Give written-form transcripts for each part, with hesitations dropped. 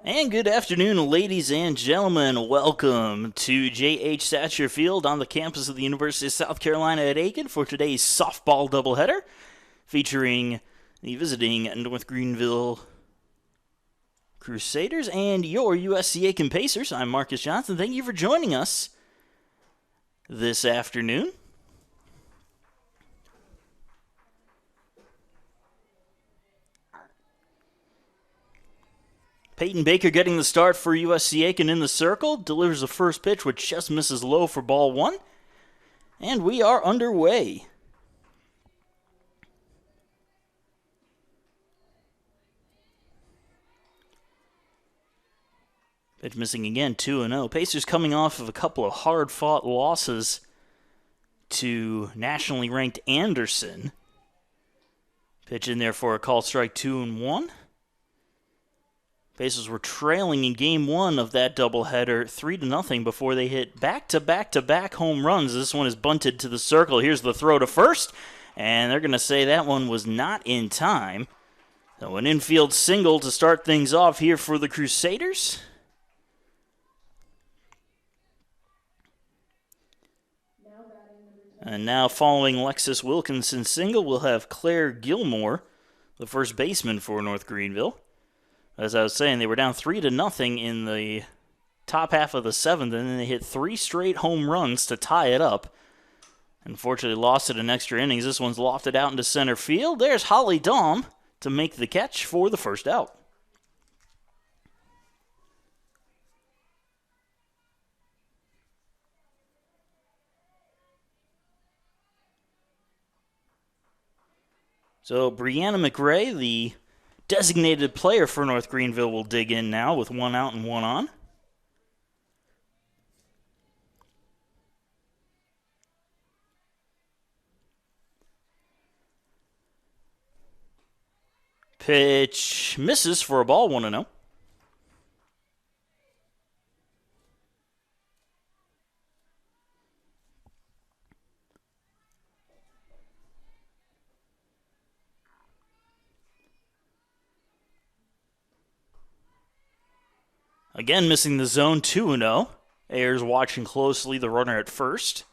And good afternoon, ladies and gentlemen. Welcome to J.H. Satcher Field on the campus of the University of South Carolina at Aiken for today's softball doubleheader featuring the visiting North Greenville Crusaders and your USC Aiken Pacers. I'm Marcus Johnson. Thank you for joining us this afternoon. Peyton Baker getting the start for USC Aiken in the circle. Delivers the first pitch, which just misses low for ball one. And we are underway. Pitch missing again, 2-0. Pacers coming off of a couple of hard-fought losses to nationally ranked Anderson. Pitch in there for a call strike, 2-1. Pacers were trailing in game one of that doubleheader 3-0 before they hit back-to-back-to-back home runs. This one is bunted to the circle. Here's the throw to first, and they're going to say that one was not in time. So an infield single to start things off here for the Crusaders. And now following Lexus Wilkinson's single, we'll have Claire Gilmore, the first baseman for North Greenville. As I was saying, they were down 3-0 in the top half of the seventh, and then they hit 3 straight home runs to tie it up. Unfortunately, lost it in extra innings. This one's lofted out into center field. There's Holly Dahm to make the catch for the first out. So Brianna McRae, the designated player for North Greenville, will dig in now with 1 out and 1 on. Pitch misses for a ball, 1-0. Again, missing the zone, 2-0. Ayers watching closely the runner at first.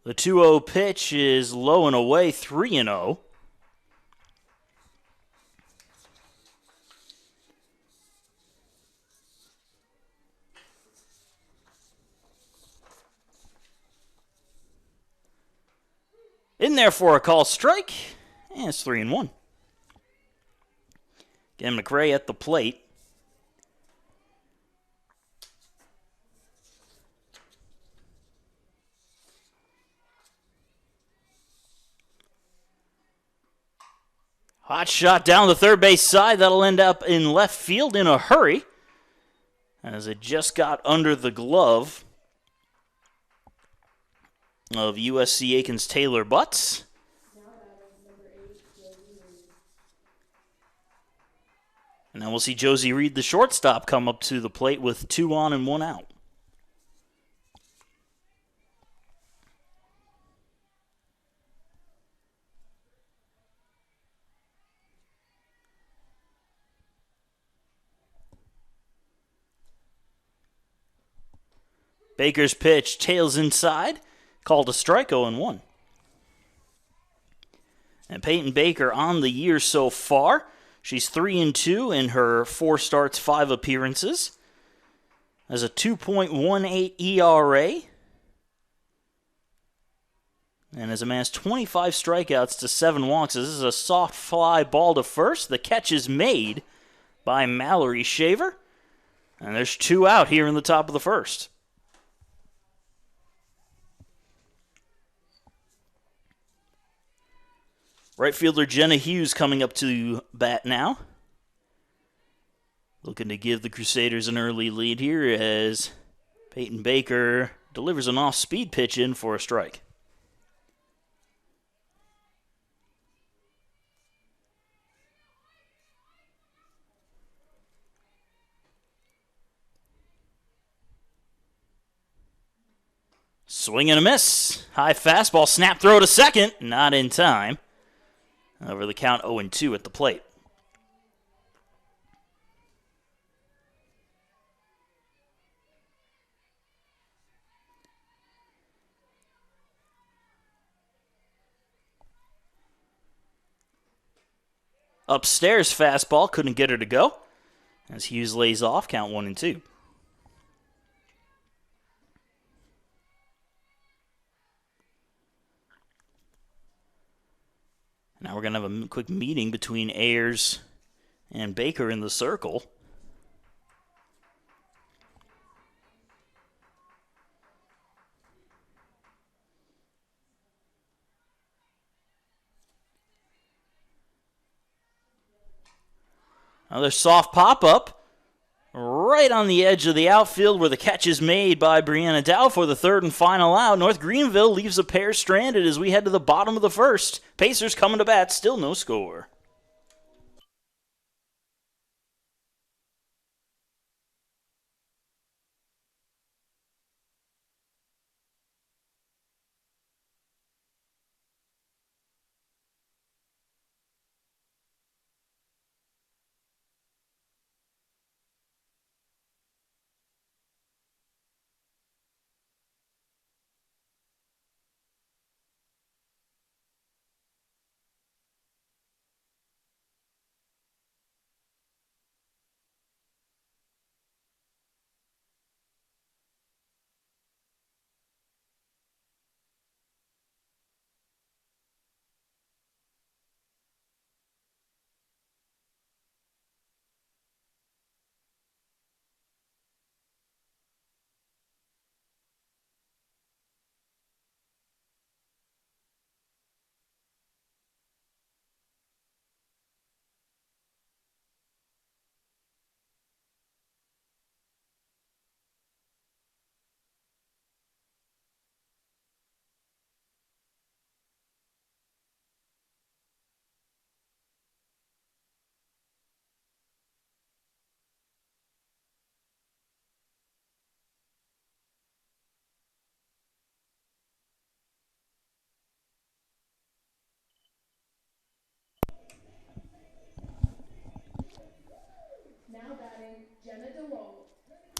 The 2-0 pitch is low and away, 3-0. In there for a call strike, and it's 3-1. Again, McRae at the plate. Hot shot down the third base side. That'll end up in left field in a hurry, as it just got under the glove of USC Aiken's Taylor Butts. And now we'll see Josie Reed, the shortstop, come up to the plate with 2 on and 1 out. Baker's pitch tails inside. Called a strike, 0-1. And Peyton Baker on the year so far. She's 3-2 in her 4 starts, 5 appearances. Has a 2.18 ERA. And has amassed 25 strikeouts to 7 walks. This is a soft fly ball to first. The catch is made by Mallory Shaver. And there's 2 out here in the top of the first. Right fielder Jenna Hughes coming up to bat now. Looking to give the Crusaders an early lead here as Peyton Baker delivers an off-speed pitch in for a strike. Swing and a miss. High fastball, snap throw to second. Not in time. Over the count 0-2 at the plate. Upstairs fastball, couldn't get her to go. As Hughes lays off, count 1-2. Now we're going to have a quick meeting between Ayers and Baker in the circle. Another soft pop-up right on the edge of the outfield where the catch is made by Brianna Dow for the third and final out. North Greenville leaves a pair stranded as we head to the bottom of the first. Pacers coming to bat, still no score.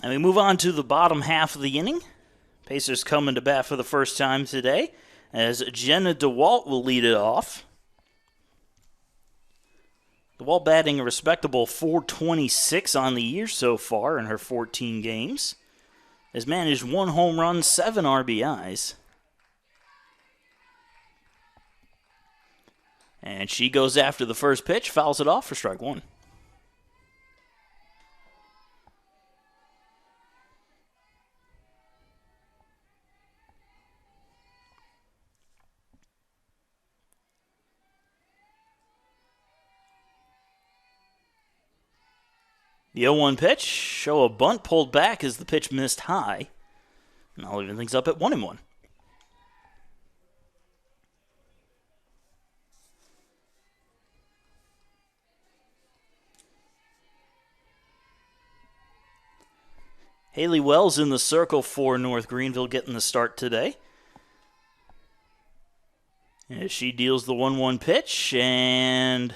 And we move on to the bottom half of the inning. Pacers coming to bat for the first time today as Jenna DeWalt will lead it off. DeWalt batting a respectable .426 on the year so far in her 14 games. Has managed 1 home run, 7 RBIs. And she goes after the first pitch, fouls it off for strike one. The 0-1 pitch, show a bunt pulled back as the pitch missed high. And I'll even things up at 1-1. Haley Wells in the circle for North Greenville getting the start today. As she deals the 1-1 pitch, and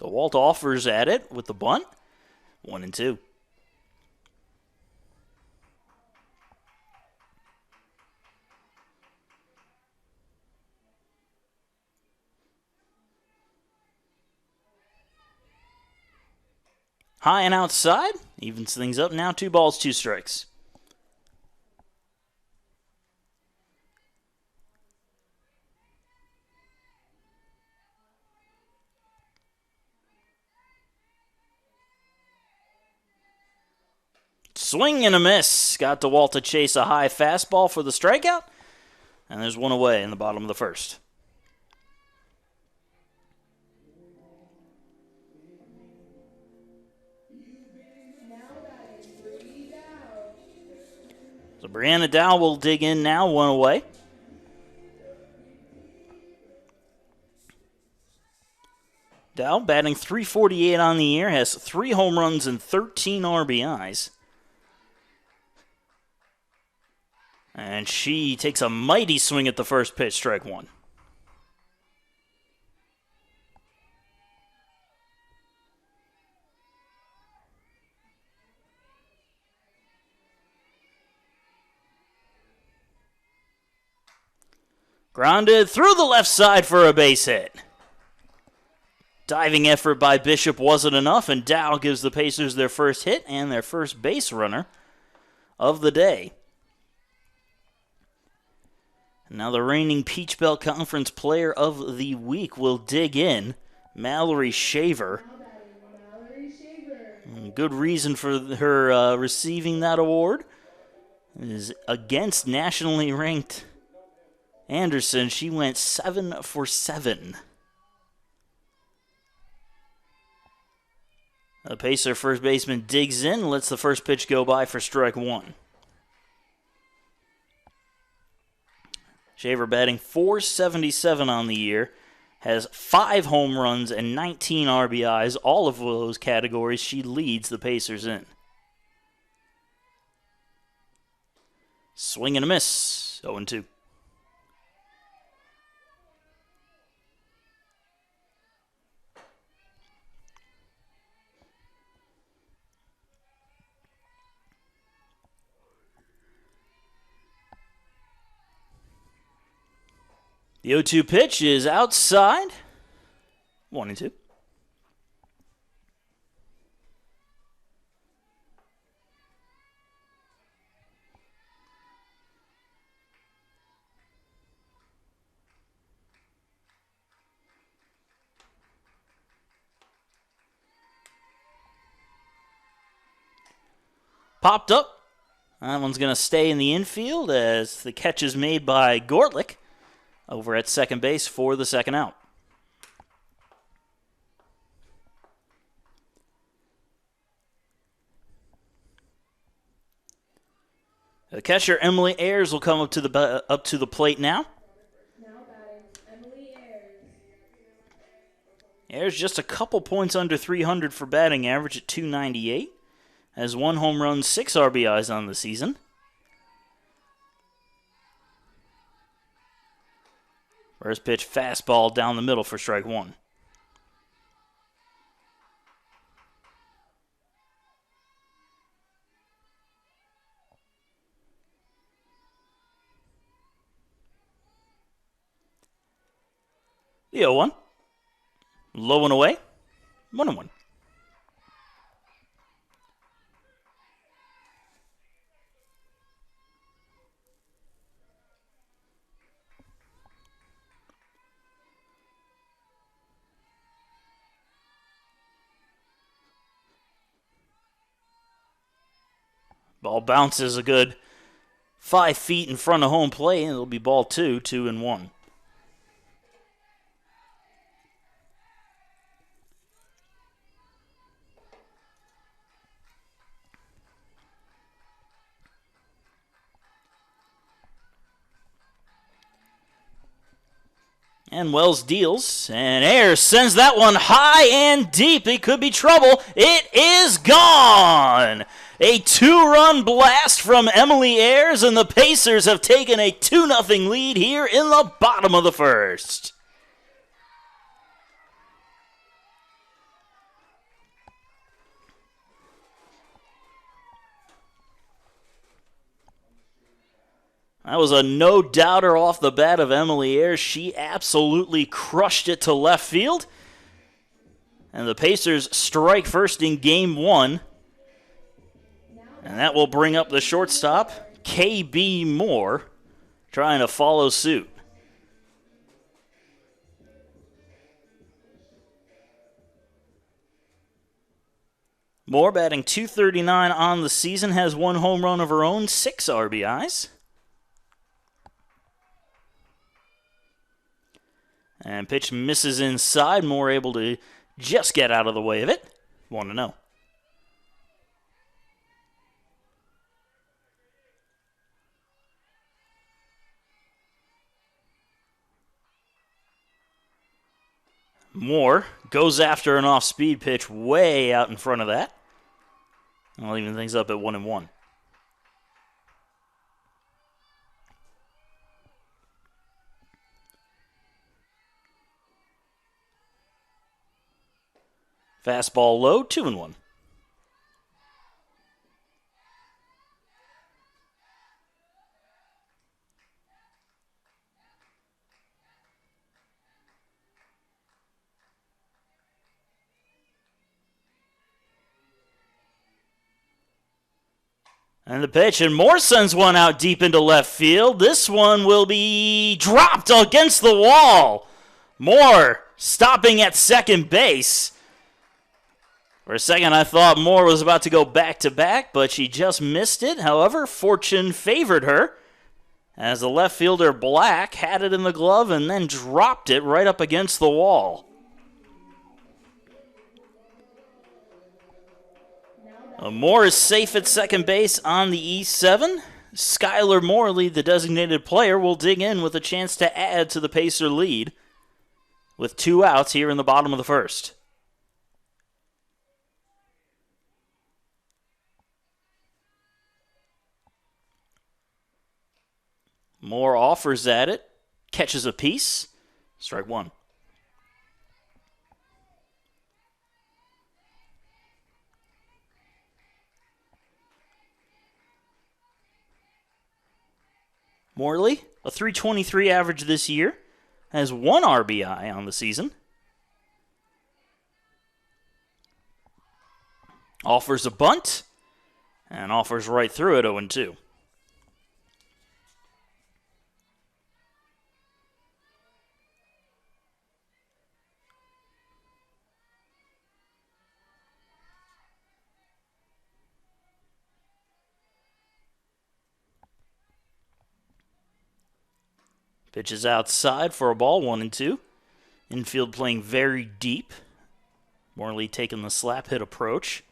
DeWalt offers at it with the bunt. 1-2. High and outside. Evens things up now. 2 balls, 2 strikes. Swing and a miss. Got DeWalt to chase a high fastball for the strikeout. And there's one away in the bottom of the first. So Brianna Dow will dig in now, 1 away. Dow batting .348 on the year, has 3 home runs and 13 RBIs. And she takes a mighty swing at the first pitch, strike one. Grounded through the left side for a base hit. Diving effort by Bishop wasn't enough, and Dow gives the Pacers their first hit and their first base runner of the day. Now the reigning Peach Belt Conference Player of the Week will dig in, Mallory Shaver. Good reason for her receiving that award is against nationally ranked Anderson. She went 7 for 7. The Pacer first baseman digs in, lets the first pitch go by for strike one. Shaver batting .477 on the year, has 5 home runs and 19 RBIs. All of those categories she leads the Pacers in. Swing and a miss, 0-2. The 0-2 pitch is outside. 1-2. Popped up. That one's going to stay in the infield as the catch is made by Gortlick over at second base for the second out. The catcher, Emily Ayers, will come up to the plate now. Now batting, Emily Ayers. Ayers just a couple points under 300 for batting average at .298. Has 1 home run, 6 RBIs on the season. First pitch, fastball down the middle for strike one. The 0-1. Low and away. 1-1. Ball bounces a good 5 feet in front of home plate, and it'll be ball 2, 2-1. And Wells deals, and Ayers sends that one high and deep. It could be trouble. It is gone! A 2-run blast from Emily Ayers, and the Pacers have taken a 2-0 lead here in the bottom of the first. That was a no-doubter off the bat of Emily Ayers. She absolutely crushed it to left field. And the Pacers strike first in game 1. And that will bring up the shortstop, K.B. Moore, trying to follow suit. Moore batting .239 on the season, has 1 home run of her own, 6 RBIs. And pitch misses inside. Moore able to just get out of the way of it. 1-0. Moore goes after an off-speed pitch way out in front of that. I'll even things up at 1-1. Fastball low, 2-1. And the pitch, and Moore sends one out deep into left field. This one will be dropped against the wall. Moore stopping at second base. For a second, I thought Moore was about to go back-to-back, but she just missed it. However, fortune favored her, as the left fielder Black had it in the glove and then dropped it right up against the wall. Moore is safe at second base on the E7. Skylar Morley, the designated player, will dig in with a chance to add to the Pacer lead with 2 outs here in the bottom of the first. Moore offers at it, catches a piece, strike 1. Morley, a .323 average this year, has 1 RBI on the season. Offers a bunt, and offers right through it, 0-2. Pitches outside for a ball, 1-2. Infield playing very deep. Morley taking the slap hit approach.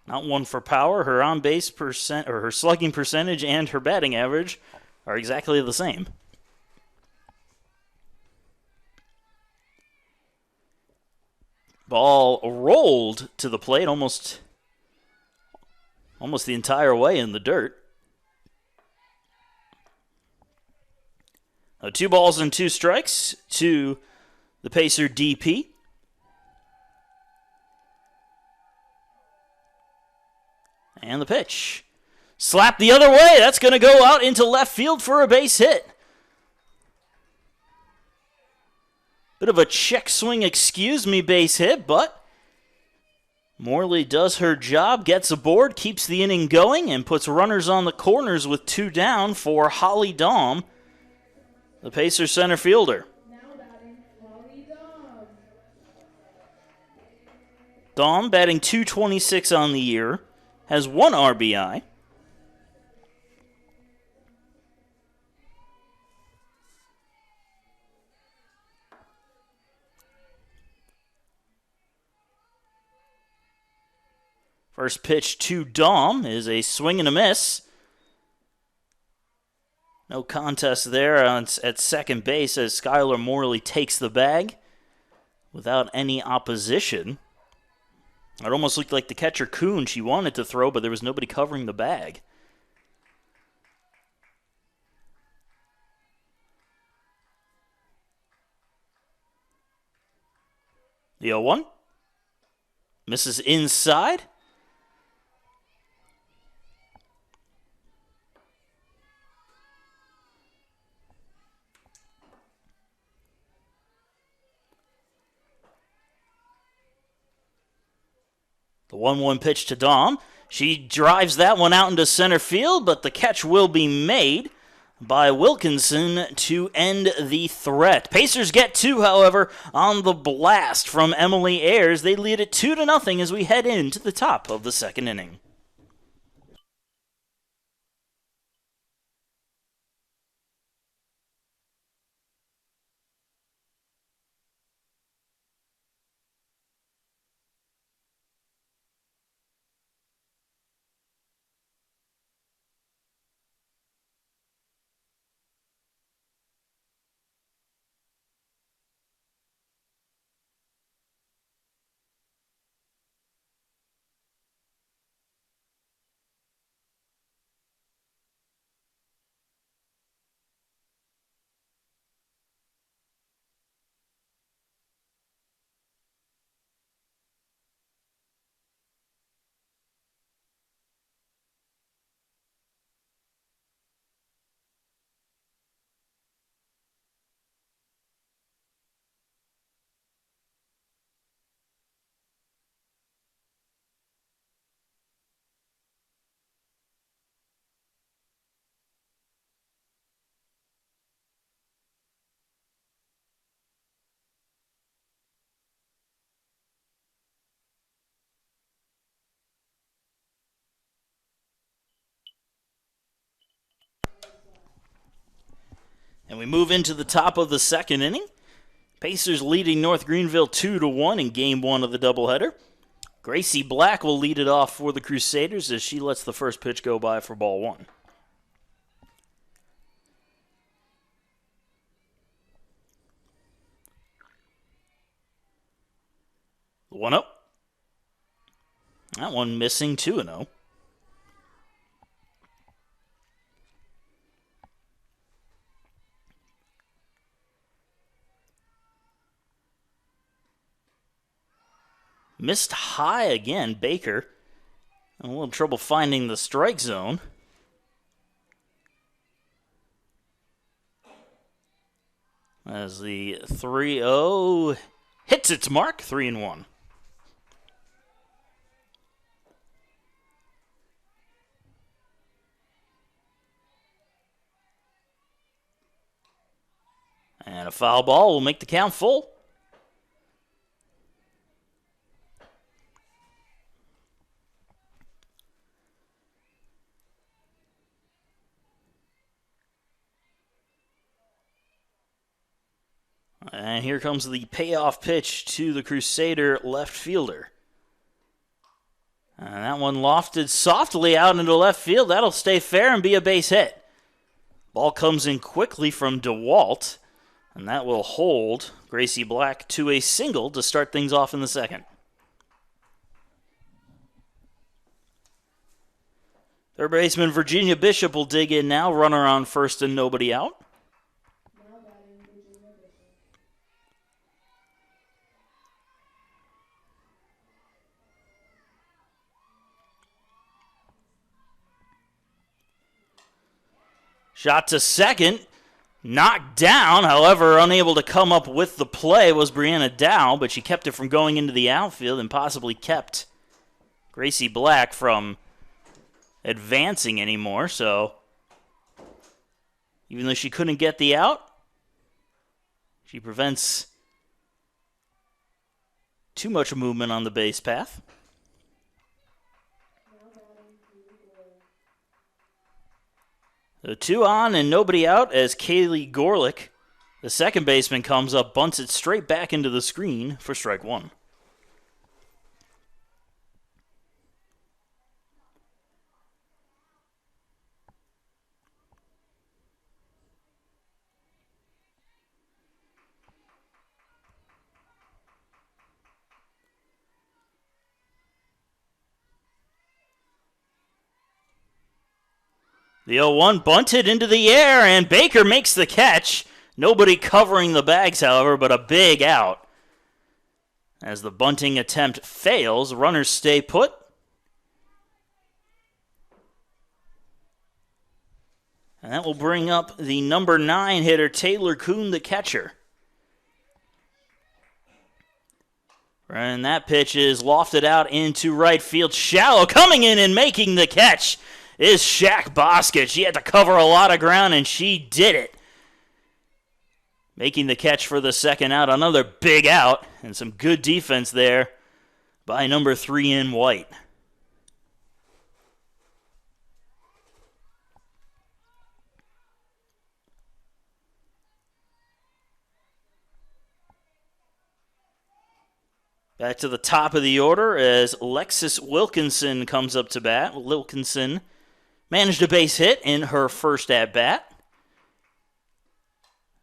Not one for power. Her on-base percent, or her slugging percentage, and her batting average are exactly the same. Ball rolled to the plate almost the entire way in the dirt. 2 balls and 2 strikes to the Pacer DP. And the pitch. Slap the other way. That's going to go out into left field for a base hit. Bit of a check swing, excuse me, base hit, but Morley does her job, gets aboard, keeps the inning going, and puts runners on the corners with 2 down for Holly Dahm, the Pacers center fielder. Now batting, Holly Dahm. Dahm batting .226 on the year, has 1 RBI. First pitch to Dahm is a swing and a miss. No contest there at second base as Skylar Morley takes the bag without any opposition. It almost looked like the catcher Kuhn she wanted to throw, but there was nobody covering the bag. The 0-1. Misses inside. The 1-1 pitch to Dahm. She drives that one out into center field, but the catch will be made by Wilkinson to end the threat. Pacers get 2, however, on the blast from Emily Ayers. They lead it 2-0 as we head into the top of the second inning. And we move into the top of the second inning. Pacers leading North Greenville 2-1 in Game 1 of the doubleheader. Gracie Black will lead it off for the Crusaders as she lets the first pitch go by for ball one. The 1-0. That one missing 2-0. Missed high again, Baker. A little trouble finding the strike zone. As the 3-0 hits its mark, 3-1. And a foul ball will make the count full. And here comes the payoff pitch to the Crusader left fielder. And that one lofted softly out into left field. That'll stay fair and be a base hit. Ball comes in quickly from DeWalt, and that will hold Gracie Black to a single to start things off in the second. Third baseman Virginia Bishop will dig in now. Runner on first and nobody out. Shot to second, knocked down, however, unable to come up with the play was Brianna Dow, but she kept it from going into the outfield and possibly kept Gracie Black from advancing anymore. So even though she couldn't get the out, she prevents too much movement on the base path. So 2 on and nobody out as Kaylee Gorlick, the second baseman, comes up, bunts it straight back into the screen for strike one. The 0-1 bunted into the air, and Baker makes the catch. Nobody covering the bags, however, but a big out. As the bunting attempt fails, runners stay put. And that will bring up the number 9 hitter, Taylor Kuhn, the catcher. And that pitch is lofted out into right field. Shallow coming in and making the catch is Shaq Bosket. She had to cover a lot of ground, and she did it. Making the catch for the second out. Another big out, and some good defense there by number 3 in White. Back to the top of the order as Lexus Wilkinson comes up to bat. Wilkinson managed a base hit in her first at-bat.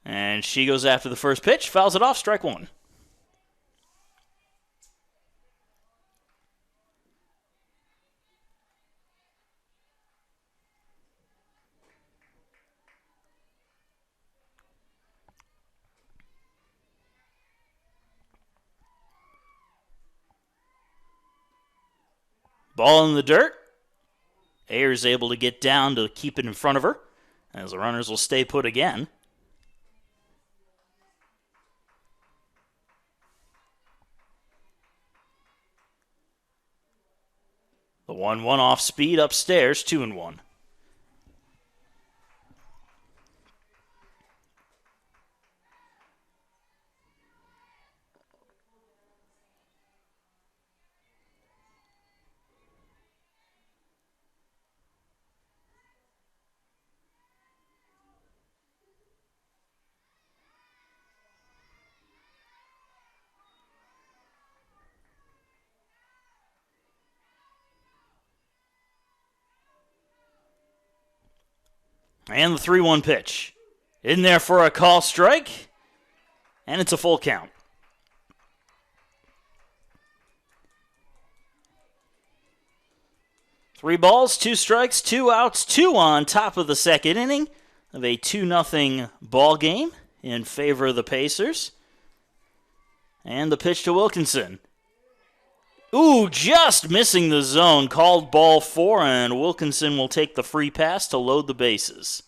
And she goes after the first pitch, fouls it off, strike one. Ball in the dirt. Ayers able to get down to keep it in front of her, as the runners will stay put again. The 1-1 off speed upstairs, 2-1. And the 3-1 pitch. In there for a call strike. And it's a full count. Three balls, 2 strikes, 2 outs, 2 on top of the second inning of a 2-0 ball game in favor of the Pacers. And the pitch to Wilkinson. Ooh, just missing the zone. Called ball 4, and Wilkinson will take the free pass to load the bases.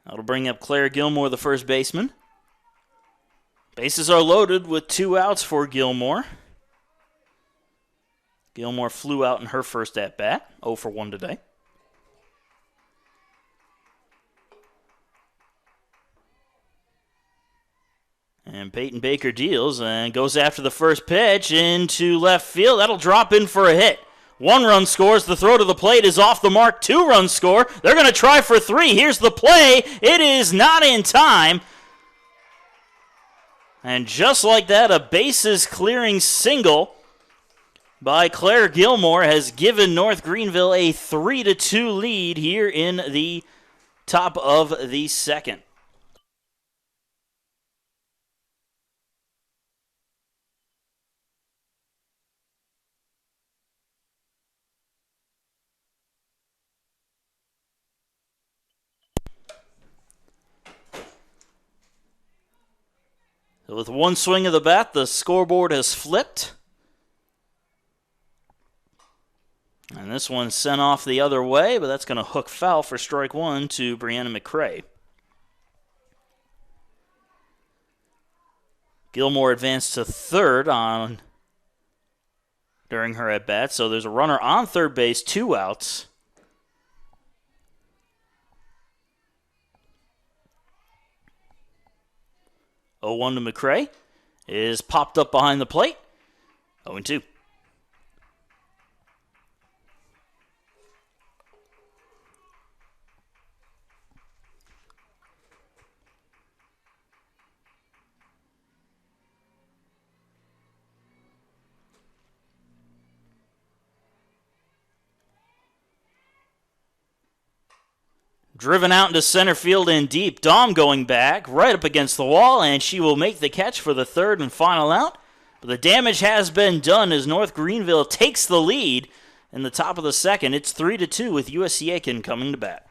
That'll bring up Claire Gilmore, the first baseman. Bases are loaded with 2 outs for Gilmore. Gilmore flew out in her first at-bat, 0 for 1 today. And Peyton Baker deals and goes after the first pitch into left field. That'll drop in for a hit. 1 run scores. The throw to the plate is off the mark. 2 runs score. They're going to try for 3. Here's the play. It is not in time. And just like that, a bases clearing single by Claire Gilmore has given North Greenville a 3-2 lead here in the top of the second. With 1 swing of the bat, the scoreboard has flipped. And this one's sent off the other way, but that's going to hook foul for strike 1 to Brianna McCrae. Gilmore advanced to third during her at-bat, so there's a runner on third base, 2 outs. Oh, 1 to McCrae is popped up behind the plate. 0-2. Driven out into center field and deep. Dahm going back, right up against the wall, and she will make the catch for the third and final out. But the damage has been done as North Greenville takes the lead in the top of the second. It's 3-2 with USC Aiken coming to bat.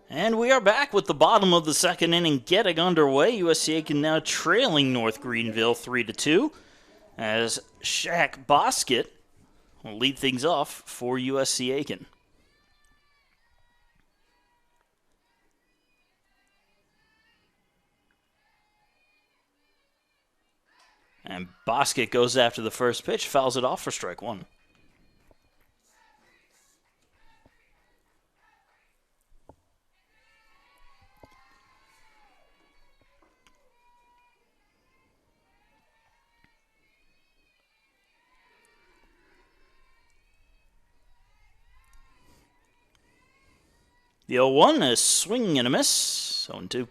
And we are back with the bottom of the second inning getting underway. USC Aiken now trailing North Greenville 3-2 as Shaq Bosket will lead things off for USC Aiken. And Bosket goes after the first pitch, fouls it off for strike 1. The 0-1, a swing and a miss. 0-2.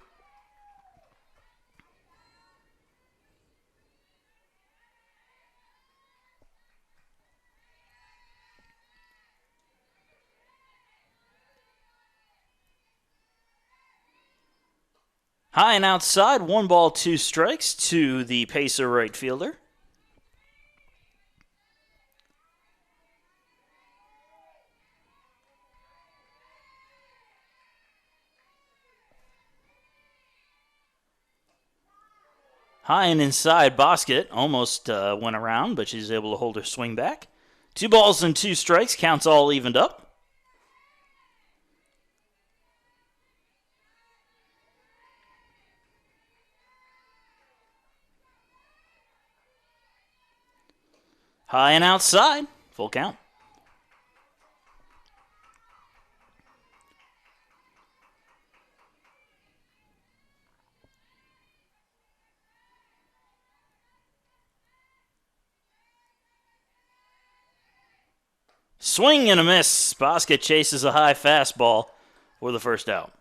High and outside, 1 ball, 2 strikes to the Pacer right fielder. High and inside, Bosket almost went around, but she's able to hold her swing back. 2 balls and 2 strikes, counts all evened up. High and outside, full count. Swing and a miss. Bosket chases a high fastball for the first out.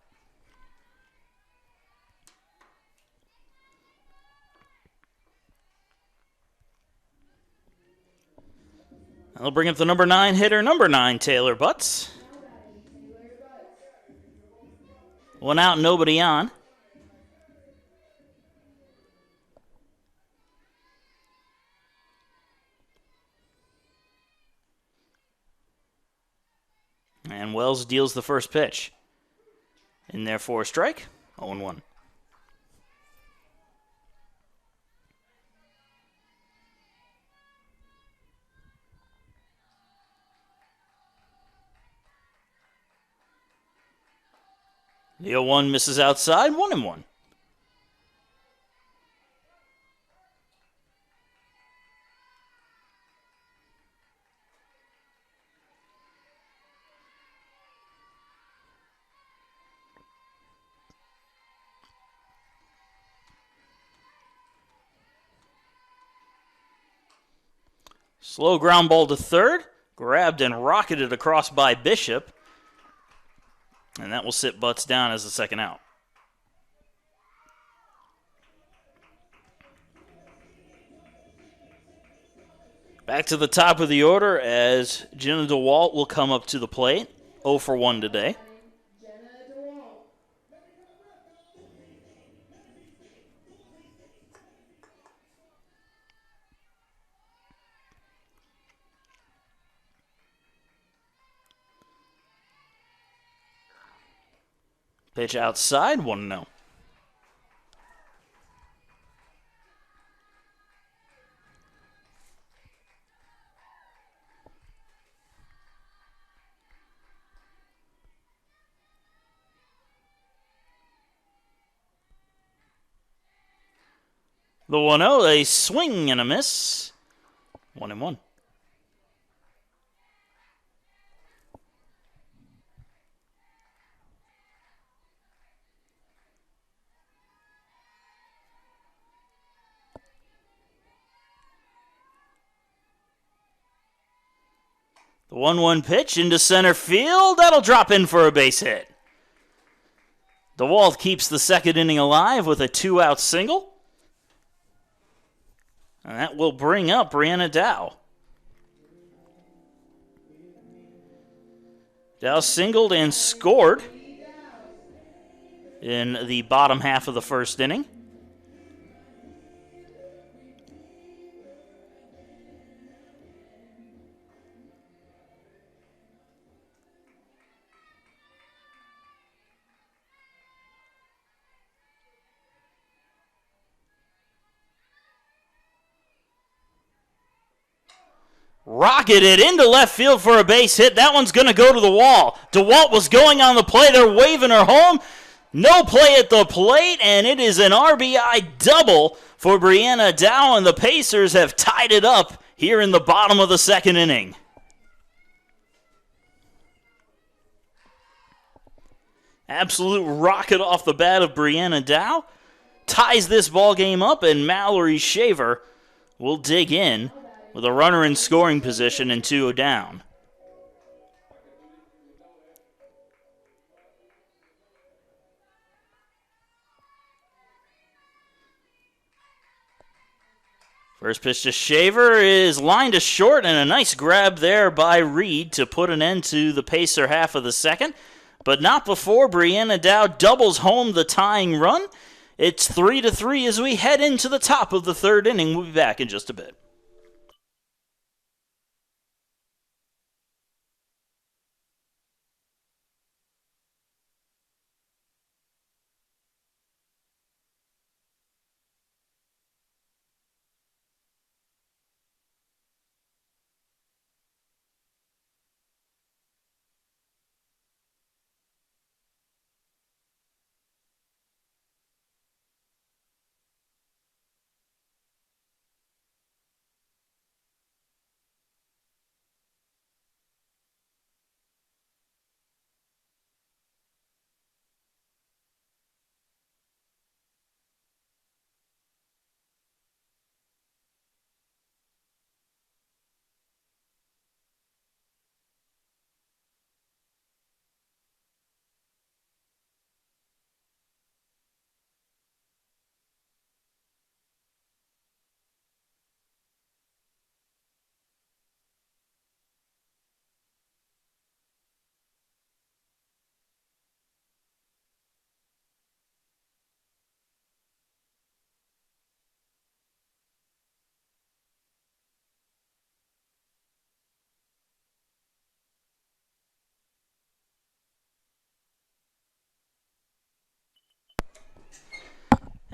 That'll bring up the number 9 hitter, number 9, Taylor Butts. 1 out, nobody on. And Wells deals the first pitch. In there for a strike, 0-1. The 0-1 misses outside, 1-1. Slow ground ball to third, grabbed and rocketed across by Bishop. And that will sit Butts down as the second out. Back to the top of the order as Jenna DeWalt will come up to the plate. 0 for 1 today. Pitch outside, 1-0. The 1-0, a swing and a miss. 1-1. The 1-1 pitch into center field. That'll drop in for a base hit. DeWalt keeps the second inning alive with a 2-out single. And that will bring up Brianna Dow. Dow singled and scored in the bottom half of the first inning. Rocketed into left field for a base hit. That one's going to go to the wall. DeWalt was going on the play. They're waving her home. No play at the plate, and it is an RBI double for Brianna Dow, and the Pacers have tied it up here in the bottom of the second inning. Absolute rocket off the bat of Brianna Dow. Ties this ball game up, and Mallory Shaver will dig in with a runner in scoring position and 2 down. First pitch to Shaver is lined to short, and a nice grab there by Reed to put an end to the Pacer half of the second. But not before Brianna Dow doubles home the tying run. It's 3-3 as we head into the top of the third inning. We'll be back in just a bit.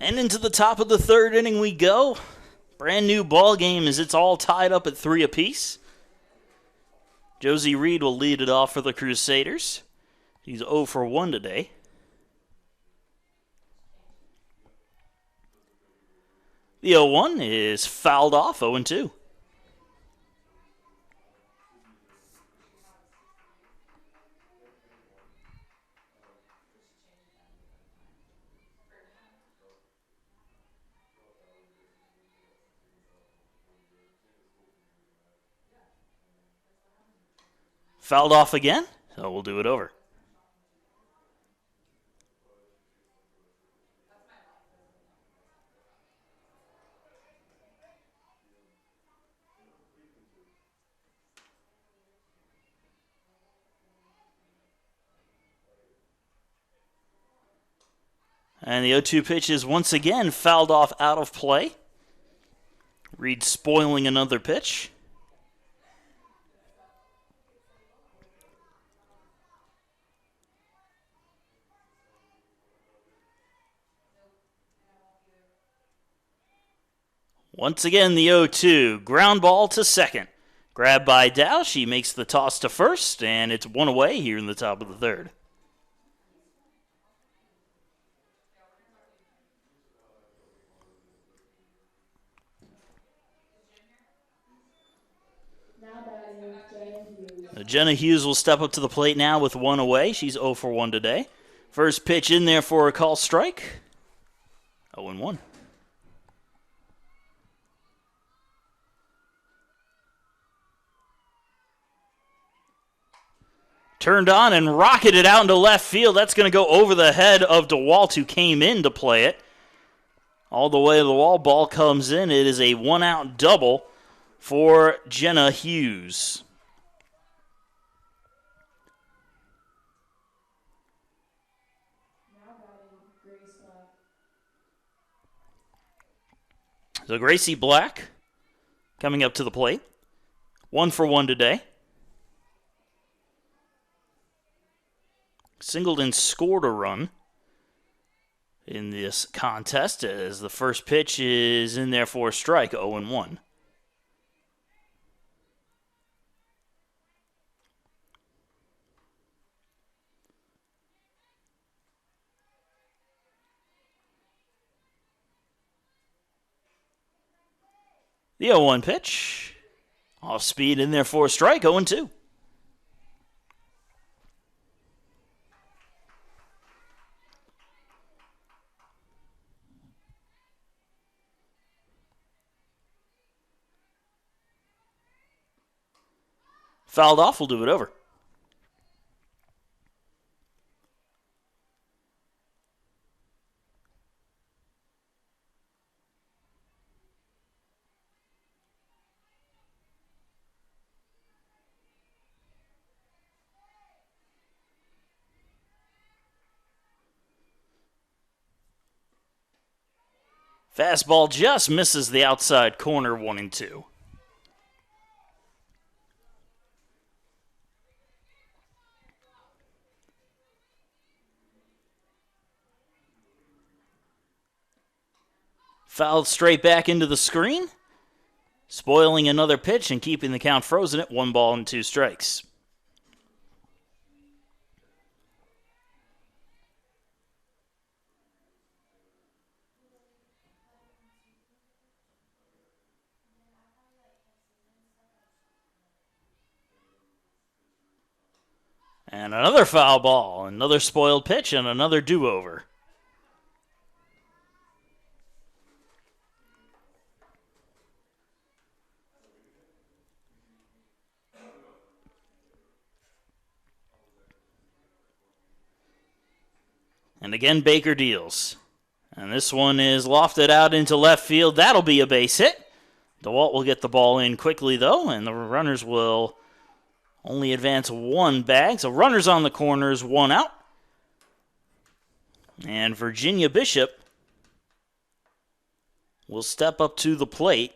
And into the top of the third inning we go. Brand new ball game as it's all tied up at 3 apiece. Josie Reed will lead it off for the Crusaders. He's 0 for 1 today. The 0-1 is fouled off, 0-2. Fouled off again, so we'll do it over. And the 0-2 pitch is once again fouled off out of play. Reed spoiling another pitch. Once again, the 0-2. Ground ball to second. Grabbed by Dow. She makes the toss to first, and it's 1 away here in the top of the third. Now batting Jenna Hughes. Jenna Hughes will step up to the plate now with 1 away. She's 0 for 1 today. First pitch in there for a call strike. 0-1. Turned on and rocketed out into left field. That's going to go over the head of DeWalt, who came in to play it. All the way to the wall. Ball comes in. It is a 1-out double for Jenna Hughes. Now batting Grace Black. So Gracie Black coming up to the plate. 1 for 1 today. Singled and scored a run in this contest as the first pitch is in there for a strike, 0-1. The 0-1 pitch. Off speed in there for a strike, 0-2. Fouled off, we'll do it over. Fastball just misses the outside corner, 1-2. Fouled straight back into the screen, spoiling another pitch and keeping the count frozen at 1-2 strikes. And another foul ball, another spoiled pitch, and another do-over. And again, Baker deals. And this one is lofted out into left field. That'll be a base hit. DeWalt will get the ball in quickly, though, and the runners will only advance one bag. So runners on the corners, 1 out. And Virginia Bishop will step up to the plate.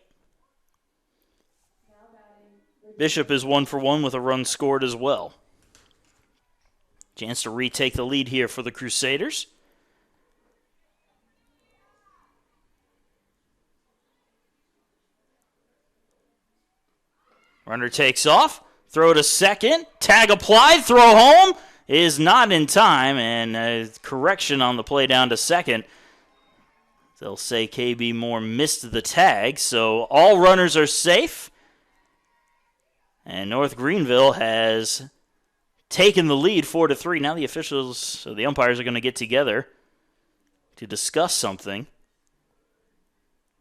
Bishop is 1 for 1 with a run scored as well. Chance to retake the lead here for the Crusaders. Runner takes off. Throw to second. Tag applied. Throw home is not in time. And a correction on the play down to second. They'll say KB Moore missed the tag. So all runners are safe. And North Greenville has taken the lead 4-3. Now the officials, or the umpires, are going to get together to discuss something.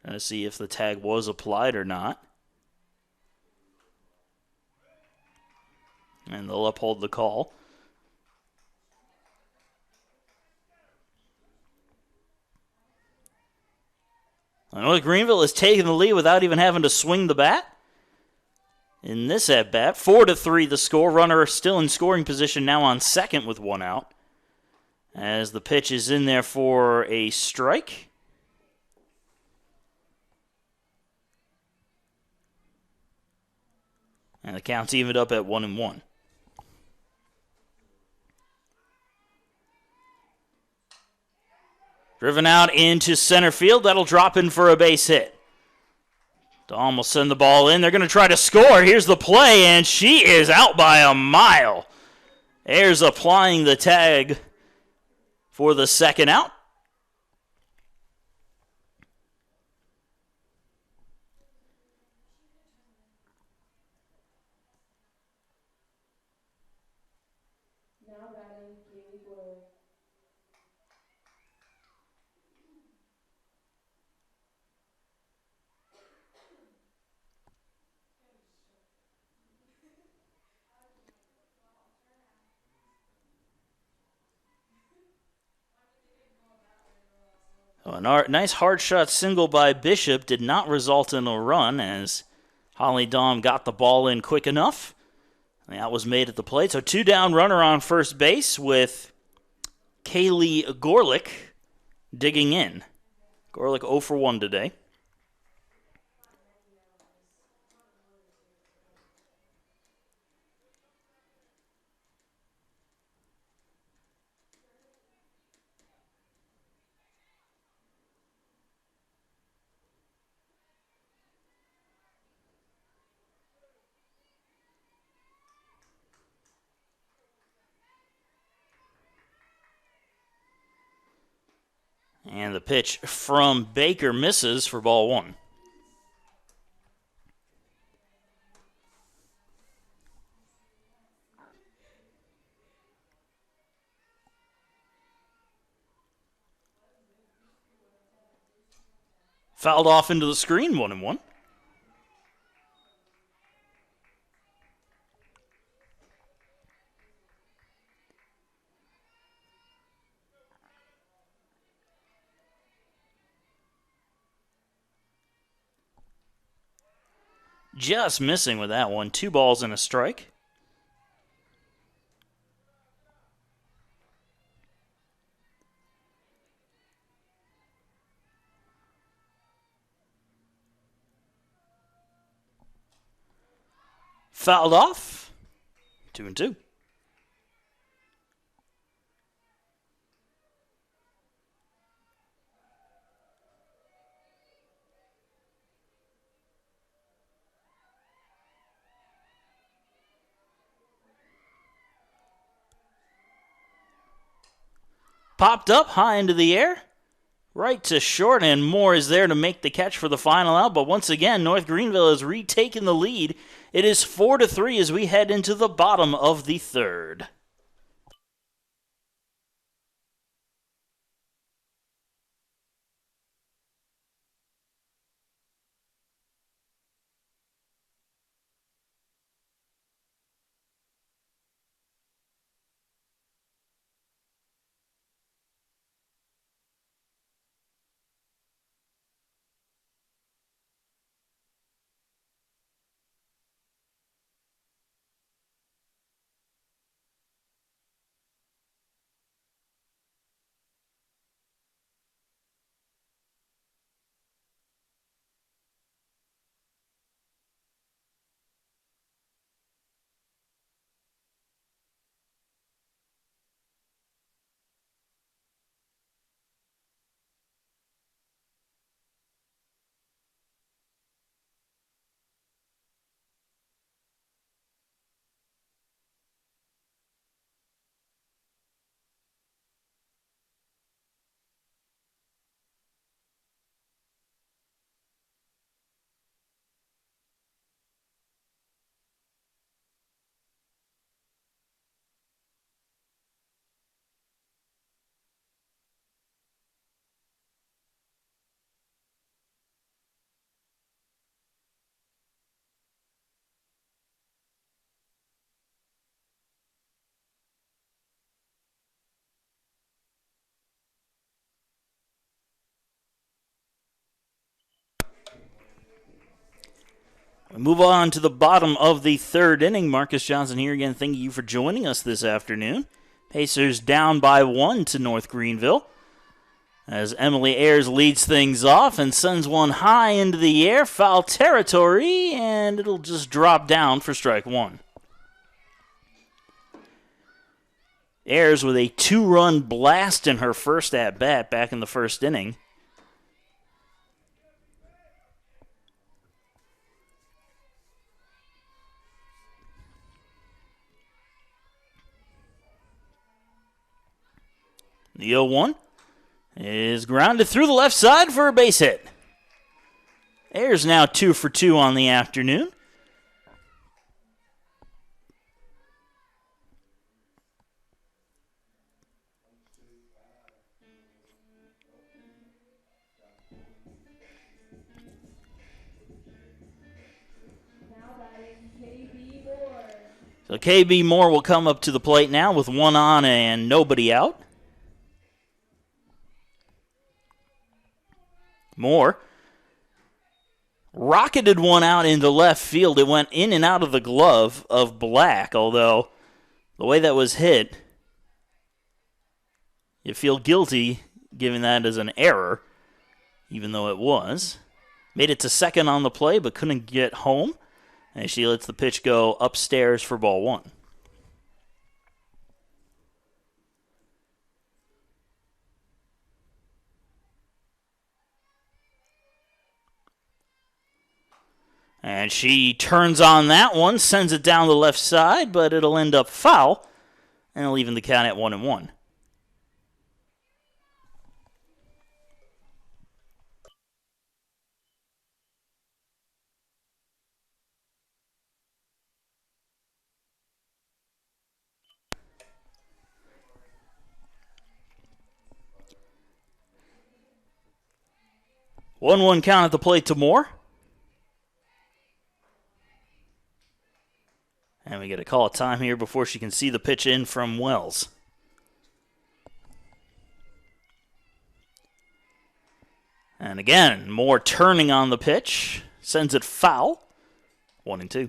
Trying to see if the tag was applied or not. And they'll uphold the call. North Greenville has taken the lead without even having to swing the bat. In this at-bat, 4-3 the score. Runner still in scoring position now on second with 1 out. As the pitch is in there for a strike. And the count's evened up at 1-1. Driven out into center field. That'll drop in for a base hit. Dahm will send the ball in. They're going to try to score. Here's the play, and she is out by a mile. Ayers applying the tag for the second out. Now batting, Kaylee Boyle. Oh, a nice hard shot single by Bishop did not result in a run as Holly Dahm got the ball in quick enough. And that was made at the plate. So 2 down, runner on first base with Kaylee Gorlick digging in. Gorlick 0 for 1 today. And the pitch from Baker misses for ball 1. Fouled off into the screen, 1-1. Just missing with that one. 2 balls and a strike. Fouled off. 2-2. Popped up high into the air. Right to short, and Moore is there to make the catch for the final out. But once again, North Greenville has retaken the lead. It is 4-3 as we head into the bottom of the third. We move on to the bottom of the third inning. Marcus Johnson here again. Thank you for joining us this afternoon. Pacers down by 1 to North Greenville, as Emily Ayers leads things off and sends one high into the air, foul territory, and it'll just drop down for strike one. Ayers with a 2-run blast in her first at-bat back in the first inning. The 0-1 is grounded through the left side for a base hit. Ayers now 2 for 2 on the afternoon. So KB Moore will come up to the plate now with one on and nobody out. Moore rocketed one out into left field. It went in and out of the glove of Black, although the way that was hit, you feel guilty giving that as an error, even though it was. Made it to second on the play, but couldn't get home, and she lets the pitch go upstairs for ball one. And she turns on that one, sends it down the left side, but it'll end up foul, and it'll even the count at 1-1. One count at the plate to Moore. And we get a call of time here before she can see the pitch in from Wells. And again, Moore turning on the pitch. Sends it foul. 1-2.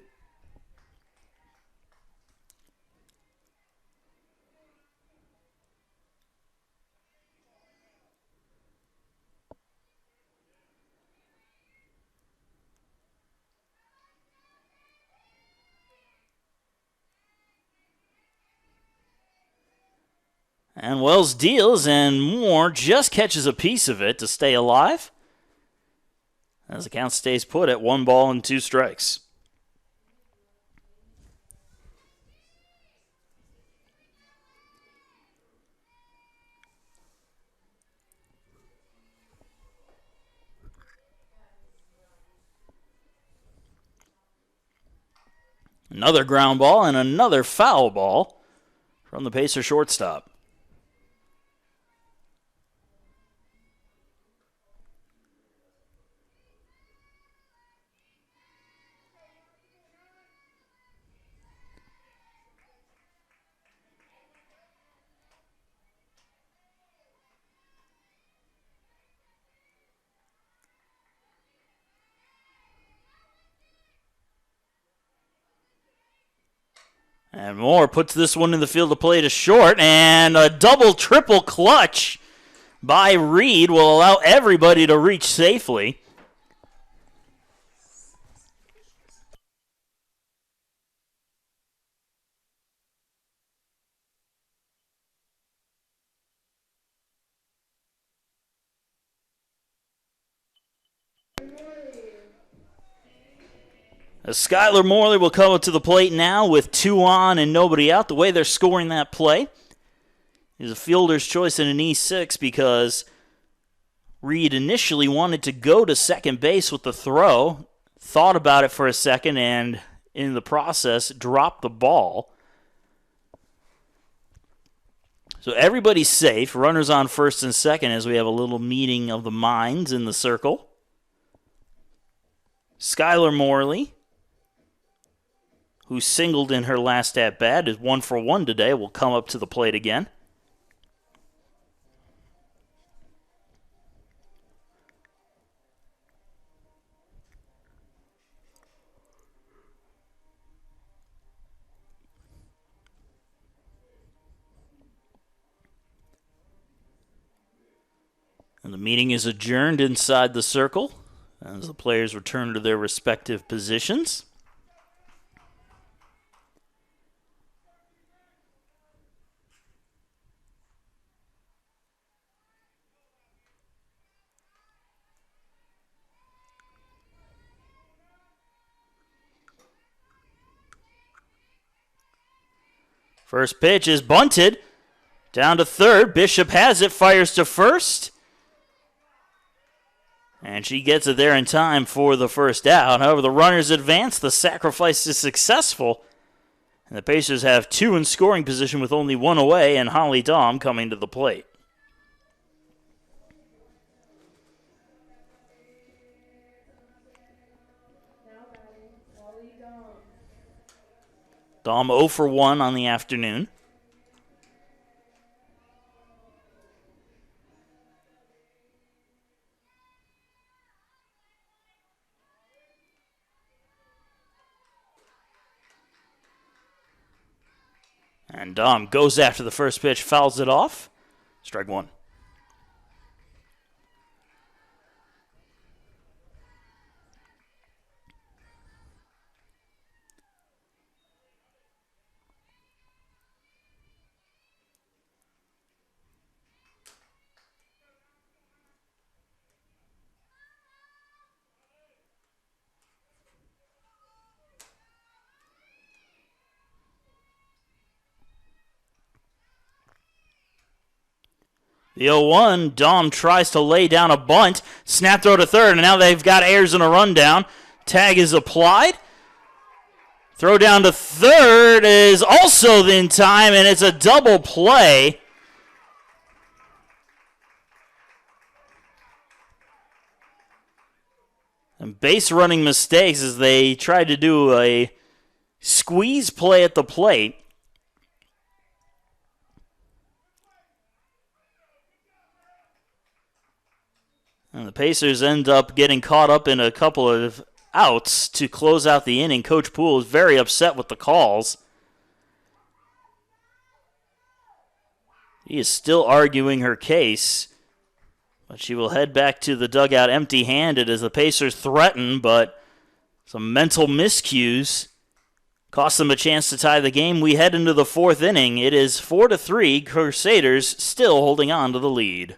And Wells deals, and Moore just catches a piece of it to stay alive, as the count stays put at 1 ball and 2 strikes. Another ground ball and another foul ball from the Pacer shortstop. And Moore puts this one in the field of play to short, and a double-triple clutch by Reed will allow everybody to reach safely. As Skylar Morley will come up to the plate now with 2 on and nobody out. The way they're scoring that play is a fielder's choice in an E6 because Reed initially wanted to go to second base with the throw, thought about it for a second, and in the process dropped the ball. So everybody's safe. Runners on first and second as we have a little meeting of the minds in the circle. Skylar Morley, who singled in her last at-bat, is 1 for 1 today, will come up to the plate again. And the meeting is adjourned inside the circle as the players return to their respective positions. First pitch is bunted. Down to third. Bishop has it. Fires to first. And she gets it there in time for the first out. However, the runners advance. The sacrifice is successful. And the Pacers have 2 in scoring position with only 1 away, and Holly Dahm coming to the plate. Dahm 0 for 1 on the afternoon. And Dahm goes after the first pitch, fouls it off. Strike 1. The 0-1, Dahm tries to lay down a bunt. Snap throw to third, and now they've got Ayers in a rundown. Tag is applied. Throw down to third is also in time, and it's a double play. And base running mistakes as they tried to do a squeeze play at the plate. And the Pacers end up getting caught up in a couple of outs to close out the inning. Coach Poole is very upset with the calls. He is still arguing her case, but she will head back to the dugout empty-handed as the Pacers threaten, but some mental miscues Cost them a chance to tie the game. We head into the fourth inning. It is 4-3. Crusaders still holding on to the lead.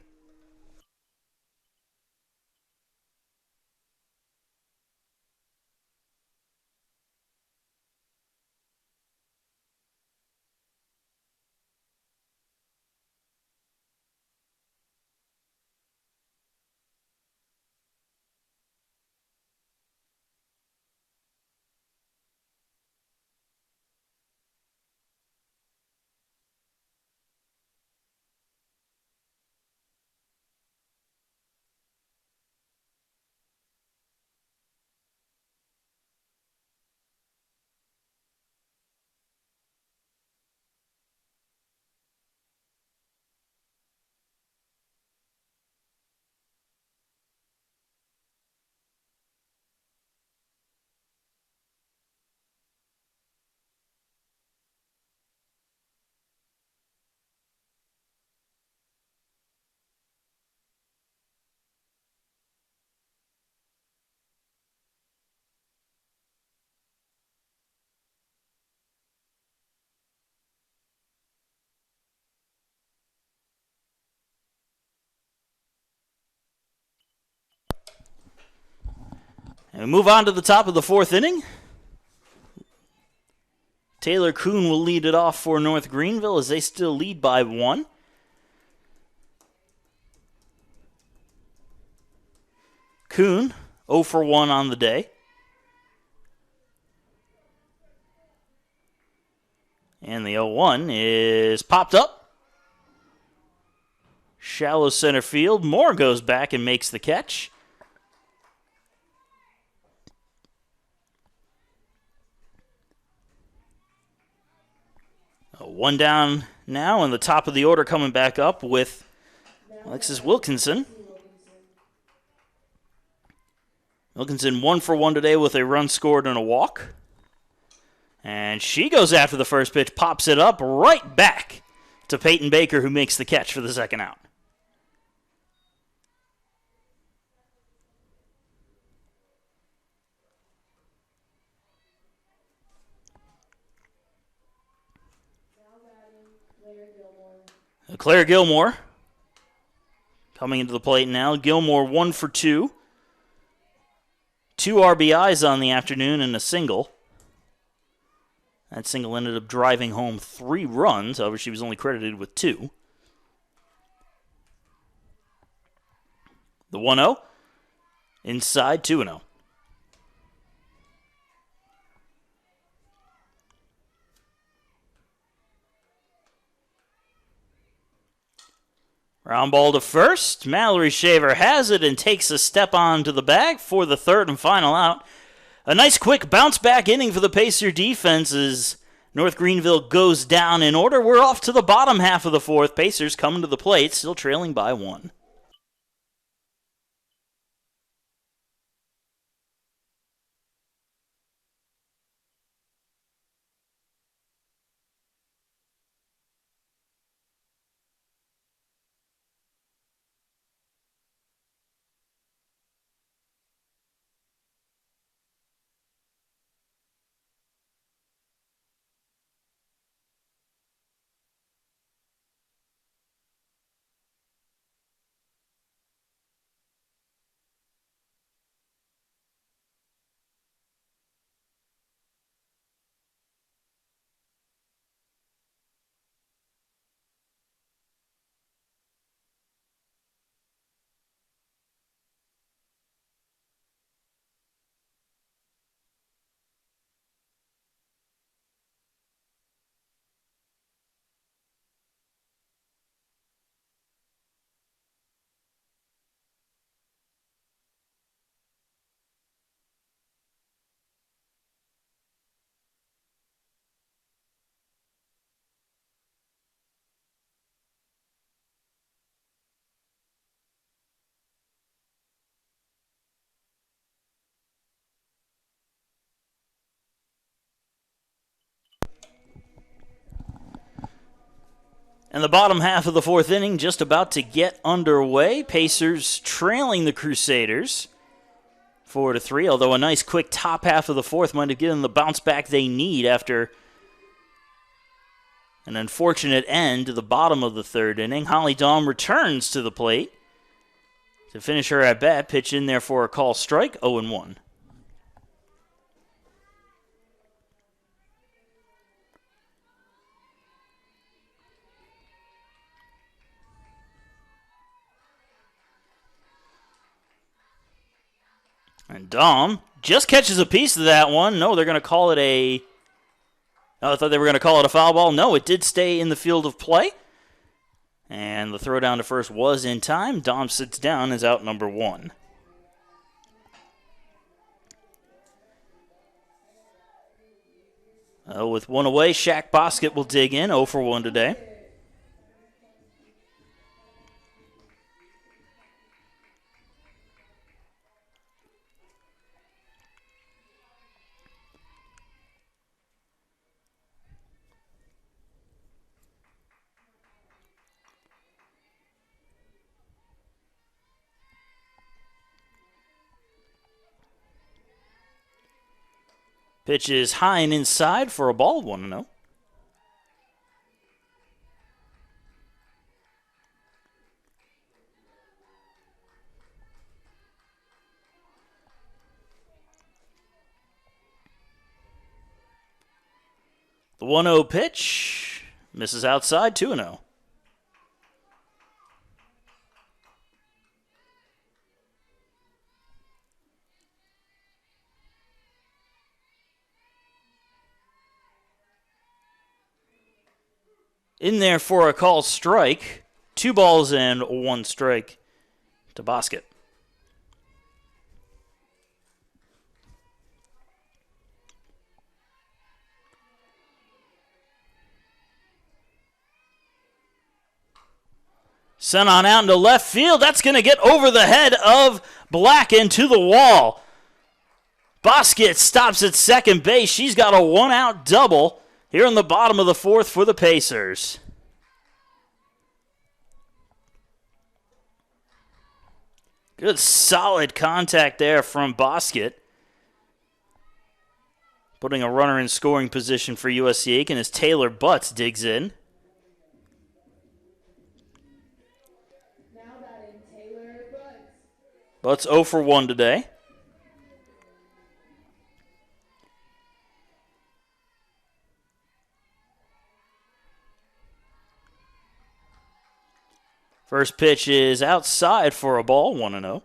And we move on to the top of the fourth inning. Taylor Kuhn will lead it off for North Greenville as they still lead by 1. Kuhn, 0 for 1 on the day. And the 0-1 is popped up. Shallow center field. Moore goes back and makes the catch. One down now, and the top of the order coming back up with Alexis Wilkinson. Wilkinson 1 for 1 today with a run scored and a walk. And she goes after the first pitch, pops it up right back to Peyton Baker, who makes the catch for the second out. Claire Gilmore coming into the plate now. Gilmore 1 for 2. 2 RBIs on the afternoon and a single. That single ended up driving home 3 runs. However, she was only credited with 2. The 1-0. Inside 2-0. Round ball to first. Mallory Shaver has it and takes a step onto the bag for the third and final out. A nice quick bounce back inning for the Pacer defense as North Greenville goes down in order. We're off to the bottom half of the fourth. Pacers coming to the plate, still trailing by 1. And the bottom half of the fourth inning just about to get underway. Pacers trailing the Crusaders 4-3, although a nice quick top half of the fourth might have given them the bounce back they need after an unfortunate end to the bottom of the third inning. Holly Dahm returns to the plate to finish her at bat. Pitch in there for a call strike, 0-1. And Dahm just catches a piece of that one. No, they're going to call it a... Oh, I thought they were going to call it a foul ball. No, it did stay in the field of play. And the throw down to first was in time. Dahm sits down as out number 1. With one away, Shaq Bosket will dig in, 0 for 1 today. Pitch is high and inside for a ball, 1-0. The 1-0 pitch misses outside, 2-0. In there for a call strike. 2 balls and 1 strike to Bosket. Sent on out into left field. That's going to get over the head of Black into the wall. Bosket stops at second base. She's got a 1-out double here in the bottom of the fourth for the Pacers. Good solid contact there from Bosket. Putting a runner in scoring position for USC Aiken as Taylor Butts digs in. Now batting Taylor Butts. Butts 0 for 1 today. First pitch is outside for a ball, 1-0.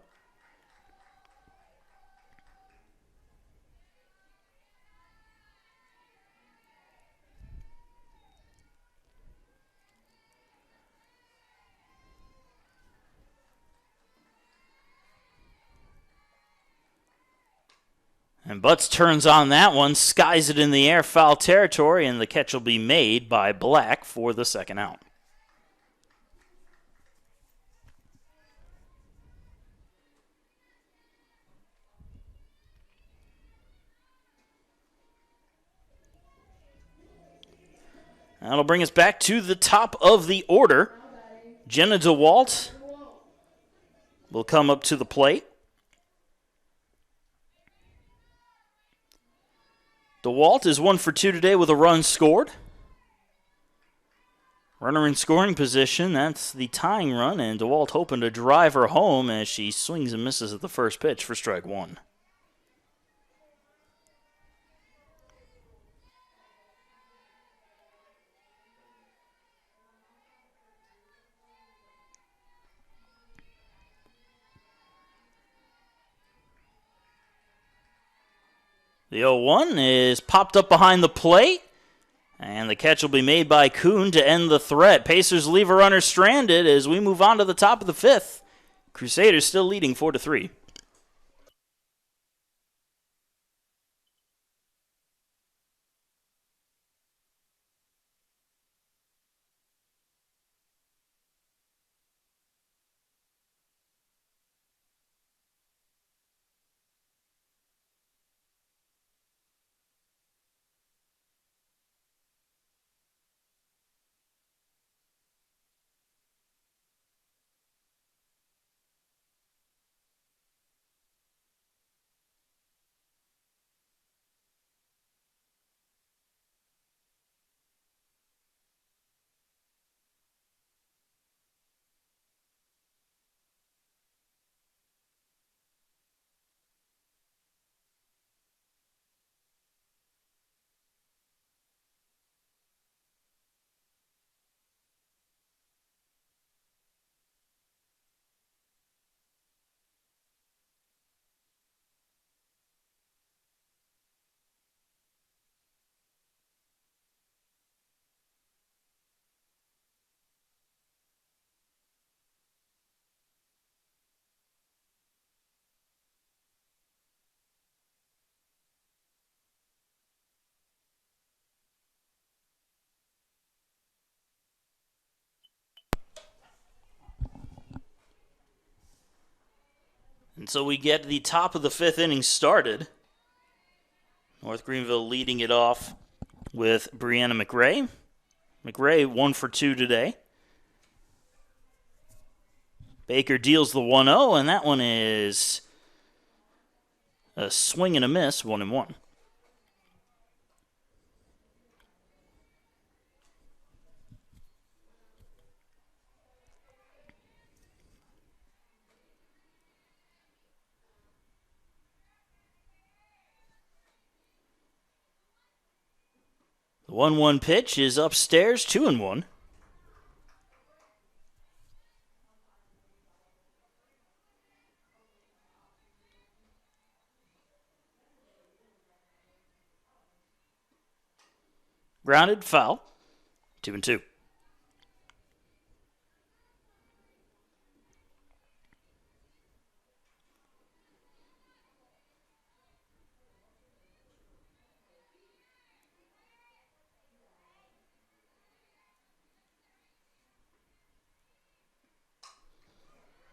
And Butts turns on that one, skies it in the air, foul territory, and the catch will be made by Black for the second out. That'll bring us back to the top of the order. Jenna DeWalt will come up to the plate. DeWalt is 1 for 2 today with a run scored. Runner in scoring position, that's the tying run, and DeWalt hoping to drive her home as she swings and misses at the first pitch for strike 1. The 0-1 is popped up behind the plate, and the catch will be made by Kuhn to end the threat. Pacers leave a runner stranded as we move on to the top of the fifth. Crusaders still leading 4-3. So we get the top of the 5th inning started. North Greenville leading it off with Brianna McRae. McRae 1 for 2 today. Baker deals the 1-0, and that one is a swing and a miss, 1-1. The 1-1 pitch is upstairs, 2-1. Grounded, foul, 2-2.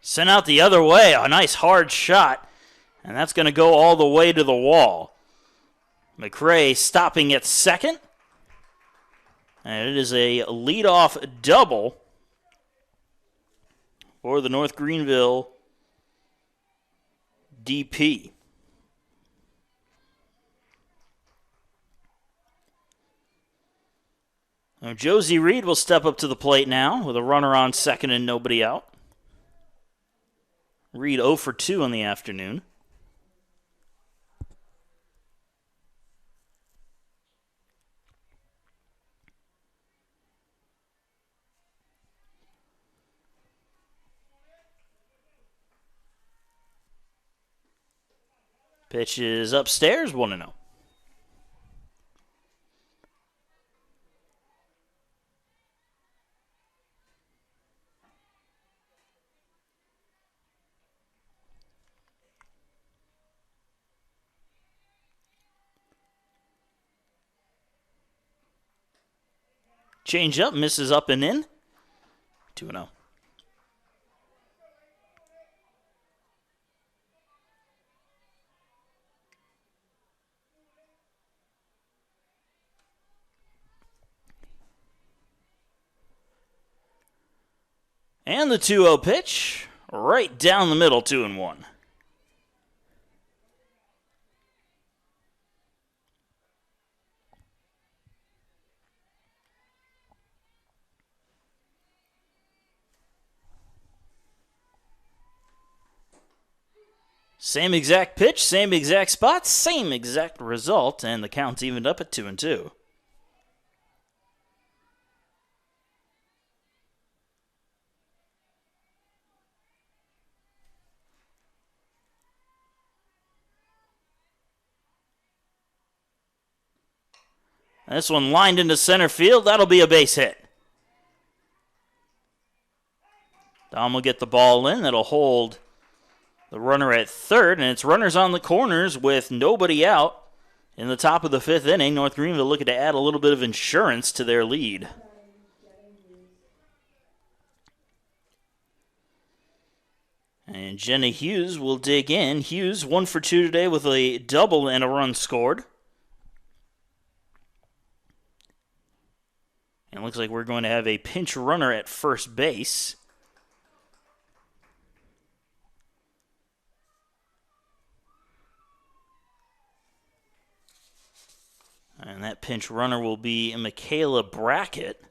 Sent out the other way, a nice hard shot, and that's going to go all the way to the wall. McRae stopping at second, and it is a leadoff double for the North Greenville DP. Now, Josie Reed will step up to the plate now with a runner on second and nobody out. Reed 0 for 2 in the afternoon. Pitch is upstairs, 1-0. Change up, misses up and in. 2-0. And the 2-0 pitch, right down the middle, 2-1. Same exact pitch, same exact spot, same exact result, and the count's evened up at 2-2. This one lined into center field. That'll be a base hit. Dom will get the ball in. That'll hold the runner at third, and it's runners on the corners with nobody out in the top of the 5th inning. North Greenville looking to add a little bit of insurance to their lead. And Jenna Hughes will dig in. Hughes 1 for 2 today with a double and a run scored. And it looks like we're going to have a pinch runner at first base. And that pinch runner will be Michaela Brackett.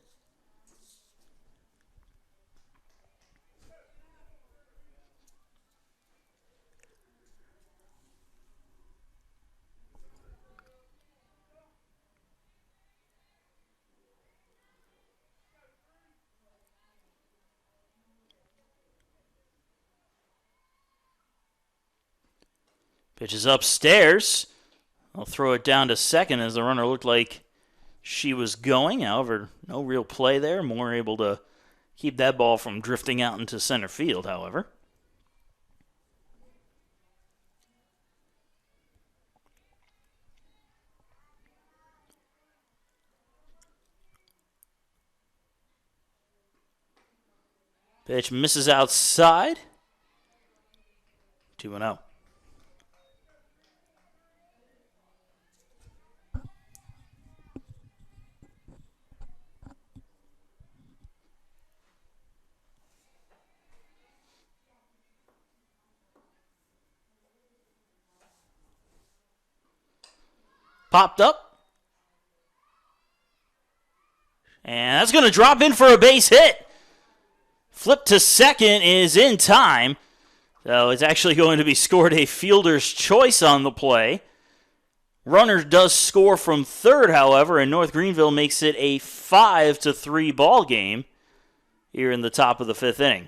Pitch is upstairs. I'll throw it down to second as the runner looked like she was going. However, no real play there. Moore able to keep that ball from drifting out into center field, however. Pitch misses outside. 2-0. Popped up. And that's going to drop in for a base hit. Flip to second is in time. So it's actually going to be scored a fielder's choice on the play. Runner does score from third, however, and North Greenville makes it a 5-3 ball game here in the top of the fifth inning.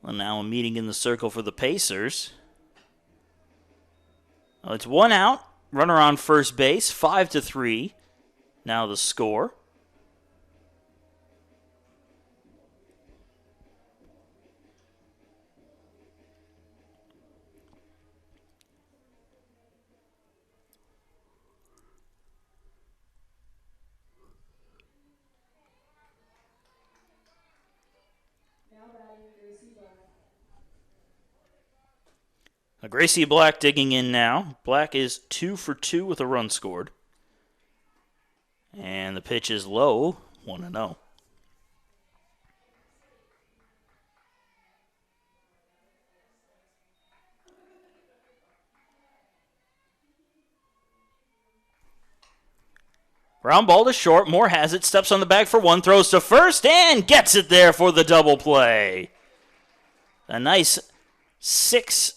Well, now a meeting in the circle for the Pacers. Well, it's 1 out. Runner on first base, 5-3. Now the score. Gracie Black digging in now. Black is 2 for 2 with a run scored. And the pitch is low, 1-0. Ground ball to short. Moore has it. Steps on the bag for one. Throws to first and gets it there for the double play. A nice 6-3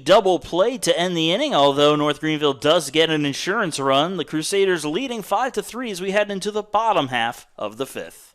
double play to end the inning, although North Greenville does get an insurance run. The Crusaders leading 5-3 as we head into the bottom half of the fifth.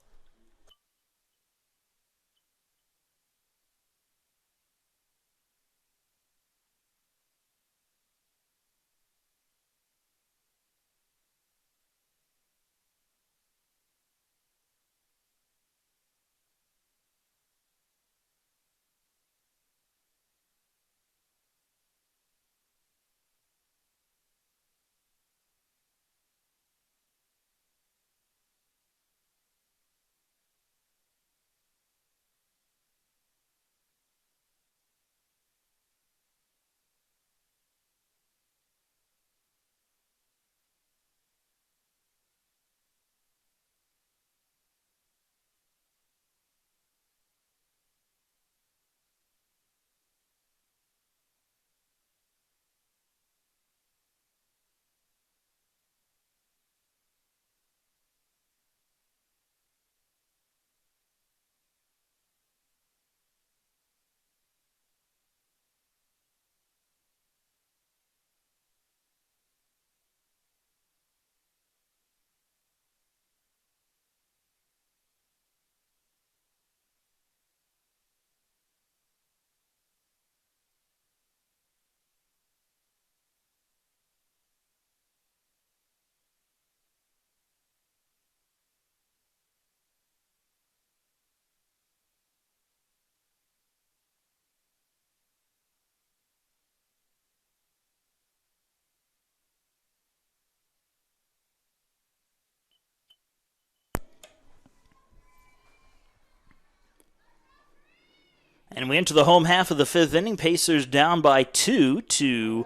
And we enter the home half of the fifth inning. Pacers down by 2 to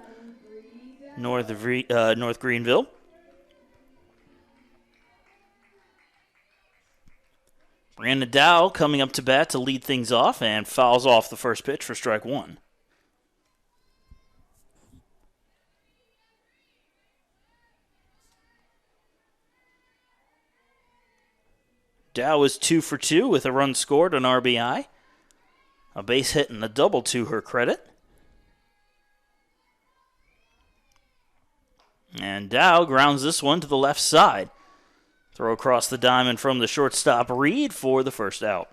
North Greenville. Brandon Dow coming up to bat to lead things off and fouls off the first pitch for strike one. Dow is 2 for 2 with a run scored, an RBI. A base hit and a double to her credit. And Dow grounds this one to the left side. Throw across the diamond from the shortstop Reed for the first out.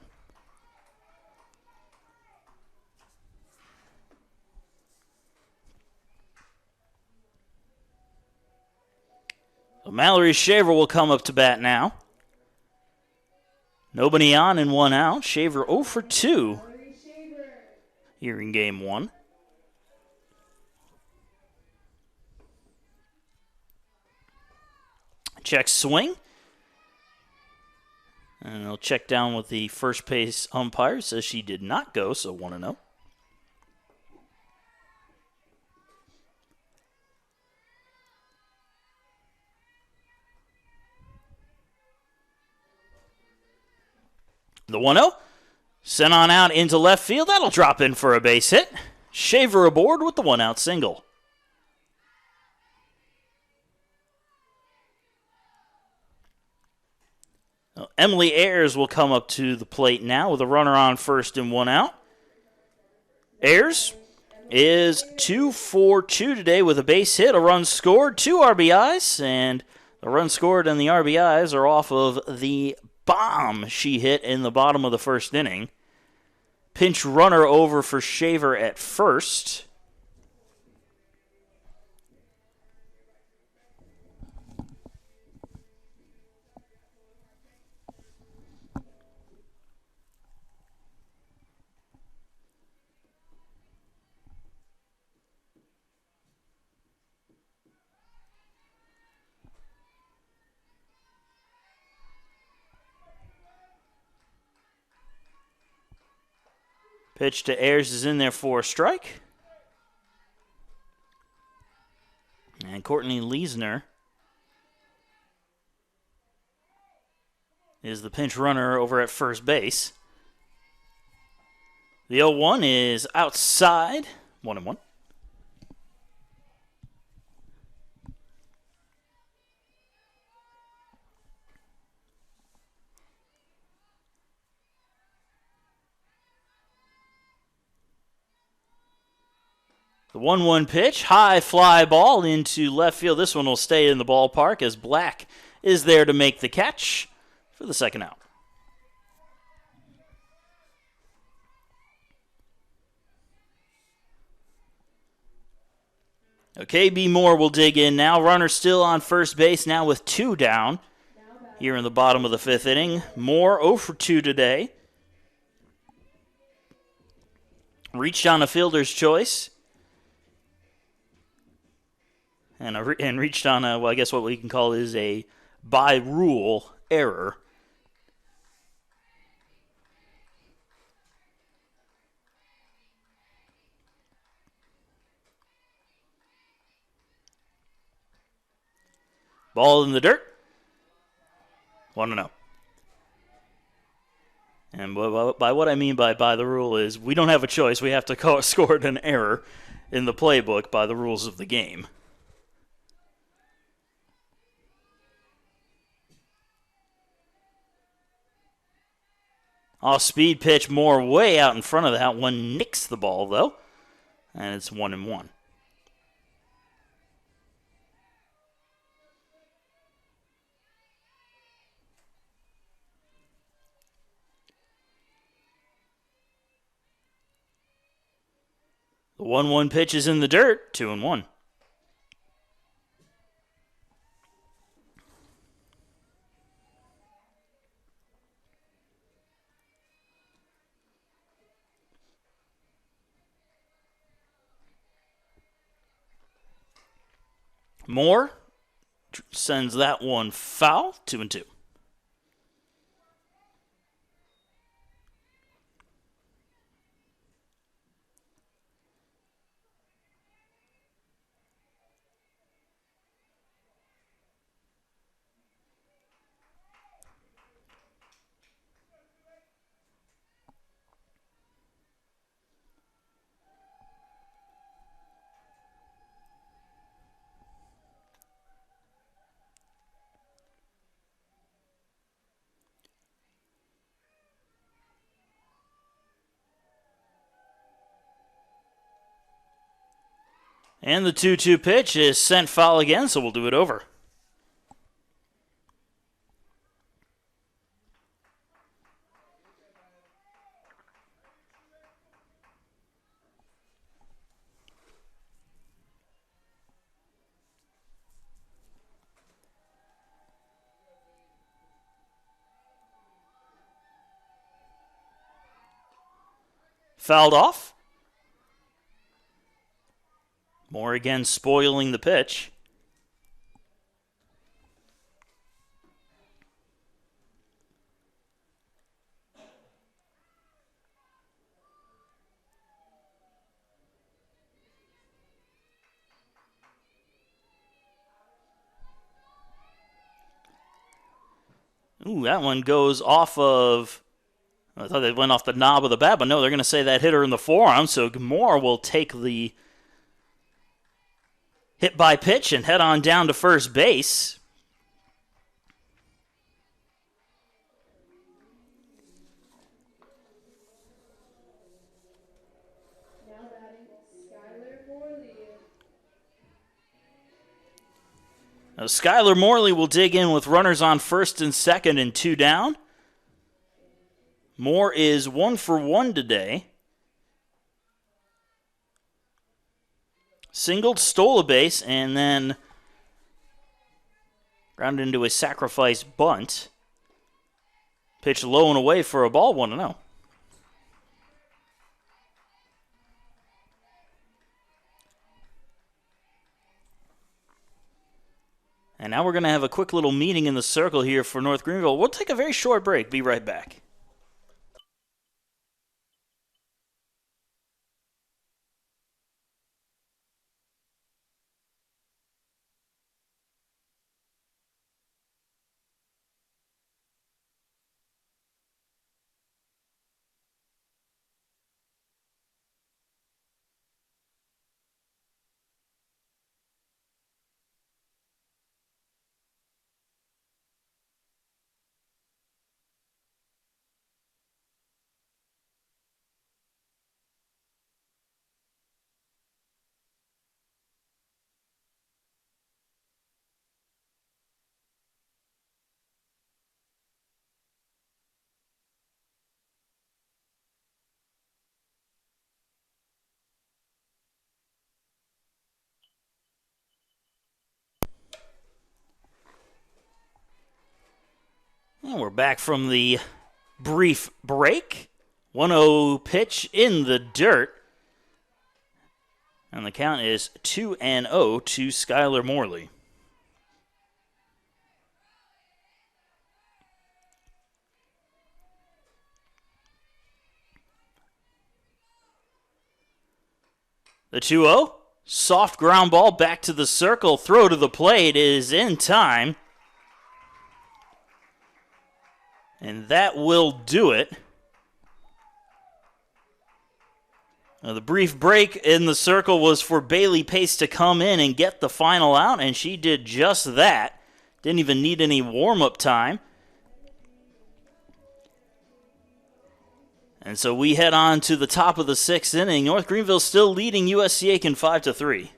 So Mallory Shaver will come up to bat now. Nobody on and 1 out. Shaver 0 for 2 here in game 1. check swing. And they'll check down with the first base umpire. Says she did not go, so 1-0. The 1-0. Sent on out into left field. That'll drop in for a base hit. Shaver aboard with the 1-out single. Now, Emily Ayers will come up to the plate now with a runner on first and 1 out. Ayers is 2 for 2 today with a base hit, a run scored, 2 RBIs, and the run scored and the RBIs are off of the bomb she hit in the bottom of the first inning. Pinch runner over for Shaver at first. Pitch to Ayers is in there for a strike. And Courtney Leisner is the pinch runner over at first base. The 0-1 is outside. 1-1. The 1-1 pitch, high fly ball into left field. This one will stay in the ballpark as Black is there to make the catch for the second out. Okay, B. Moore will dig in now. Runner still on first base now with 2 down here in the bottom of the 5th inning. Moore 0 for 2 today. Reached on a fielder's choice. And reached on I guess what we can call is a by rule error. Ball in the dirt. 1-0. And by what I mean by the rule is we don't have a choice. We have to score an error in the playbook by the rules of the game. Off-speed pitch, Moore way out in front of that one. Nicks the ball, though. And it's 1-1. The 1-1 pitch is in the dirt. 2-1. Moore sends that one foul. 2-2. And the 2-2 pitch is sent foul again, so we'll do it over. Fouled off. Moore again spoiling the pitch. Ooh, that one goes off of... I thought they went off the knob of the bat, but no, they're going to say that hit her in the forearm, so Moore will take the hit by pitch and head on down to first base. Now batting, Skylar Morley. Now, Skylar Morley will dig in with runners on first and second and 2 down. Moore is 1 for 1 today. Singled, stole a base, and then grounded into a sacrifice bunt. Pitch low and away for a ball, 1-0. And now we're going to have a quick little meeting in the circle here for North Greenville. We'll take a very short break. Be right back. And we're back from the brief break. 1-0 pitch in the dirt. And the count is 2-0 to Skylar Morley. The 2-0. Soft ground ball back to the circle. Throw to the plate is in time. And that will do it. Now, the brief break in the circle was for Bailey Pace to come in and get the final out, and she did just that. Didn't even need any warm-up time. And so we head on to the top of the 6th inning. North Greenville still leading USC Aiken 5-3.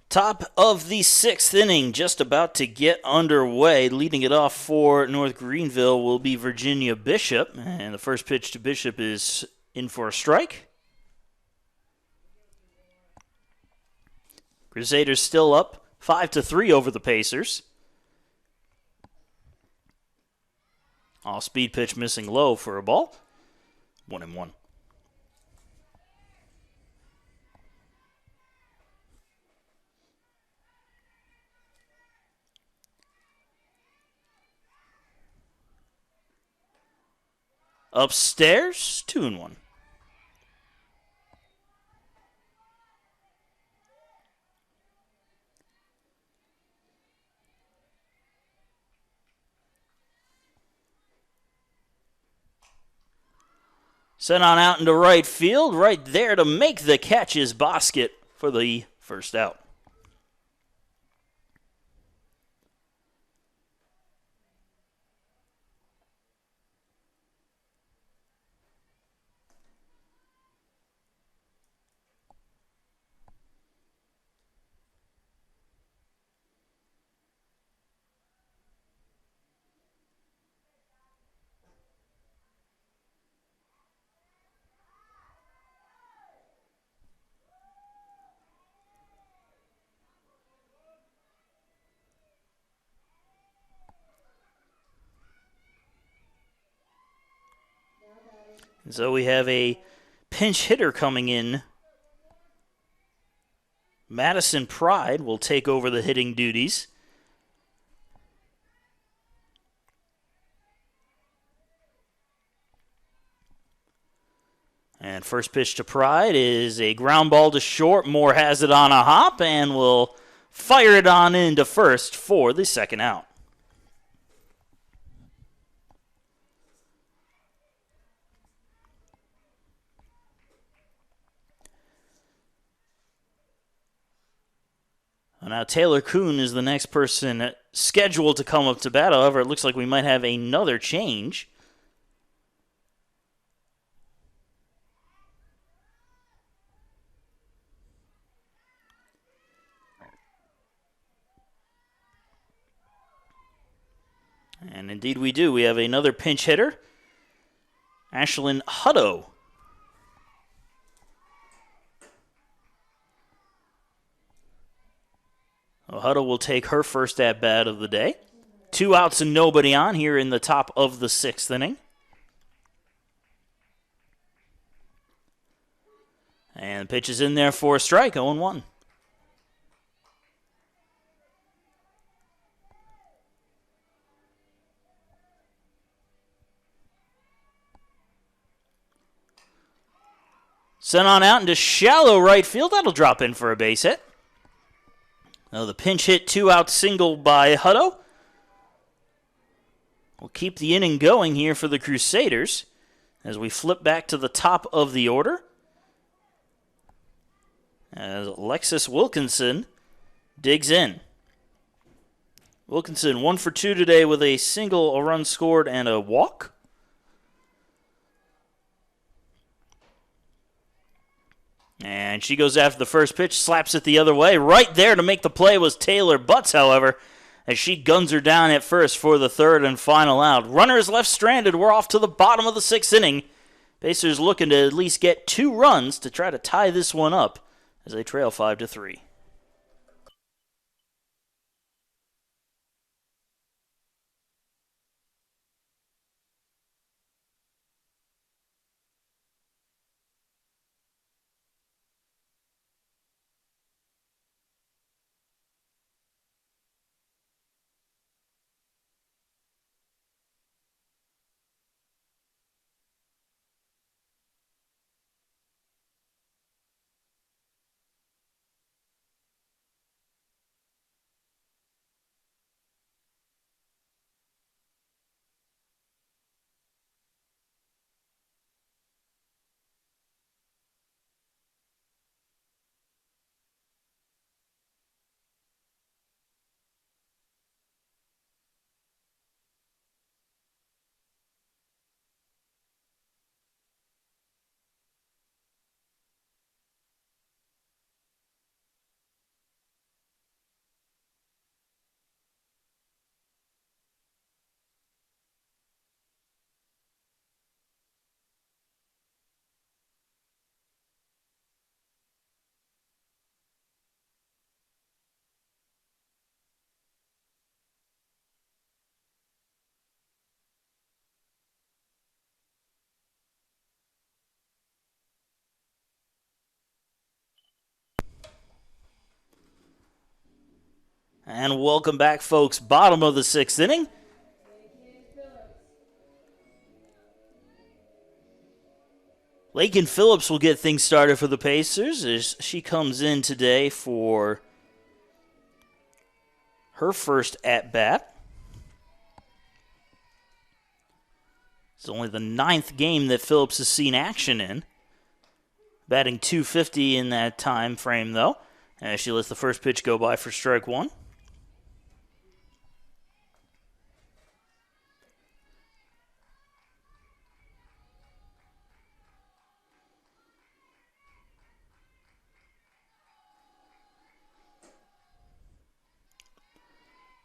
Top of the 6th inning, just about to get underway. Leading it off for North Greenville will be Virginia Bishop. And the first pitch to Bishop is in for a strike. Crusaders still up 5-3 over the Pacers. Off-speed pitch missing low for a ball. 1-1. Upstairs, 2-1. Sent on out into right field. Right there to make the catch is Bosket for the first out. And so we have a pinch hitter coming in. Madison Pride will take over the hitting duties. And first pitch to Pride is a ground ball to short. Moore has it on a hop and will fire it on into first for the second out. Now Taylor Kuhn is the next person scheduled to come up to bat. However, it looks like we might have another change. And indeed we do. We have another pinch hitter, Ashlyn Hutto. Hutto will take her first at-bat of the day. 2 outs and nobody on here in the top of the 6th inning. And the pitch is in there for a strike, 0-1. Sent on out into shallow right field. That'll drop in for a base hit. Now the pinch hit 2-out single by Hutto will keep the inning going here for the Crusaders as we flip back to the top of the order. As Alexis Wilkinson digs in. Wilkinson 1 for 2 today with a single, a run scored, and a walk. And she goes after the first pitch, slaps it the other way. Right there to make the play was Taylor Butts, however, as she guns her down at first for the third and final out. Runners left stranded. We're off to the bottom of the 6th inning. Pacers looking to at least get 2 runs to try to tie this one up as they trail 5-3. And welcome back, folks. Bottom of the 6th inning. Lakin Phillips will get things started for the Pacers as she comes in today for her first at-bat. It's only the 9th game that Phillips has seen action in. batting .250 in that time frame, though, as she lets the first pitch go by for strike one.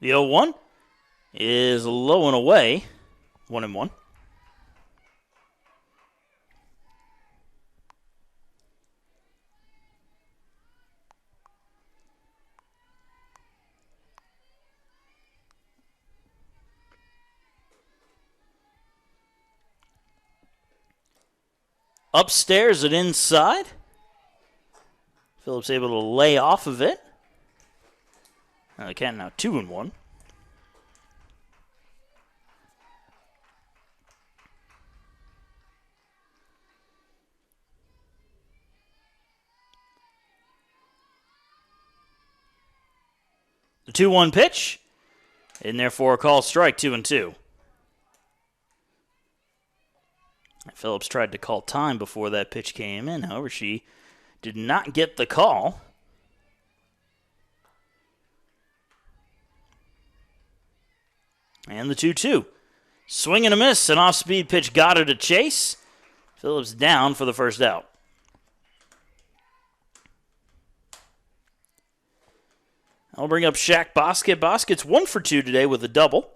The 0-1 is low and away, 1-1. Upstairs and inside. Phillips able to lay off of it. Now the count now 2-1. The 2-1 pitch, and therefore a call strike, 2-2. Phillips tried to call time before that pitch came in. However, she did not get the call. And the 2-2. Swing and a miss. An off-speed pitch got her to chase. Phillips down for the first out. I'll bring up Shaq Bosket. Bosket's 1 for 2 today with a double.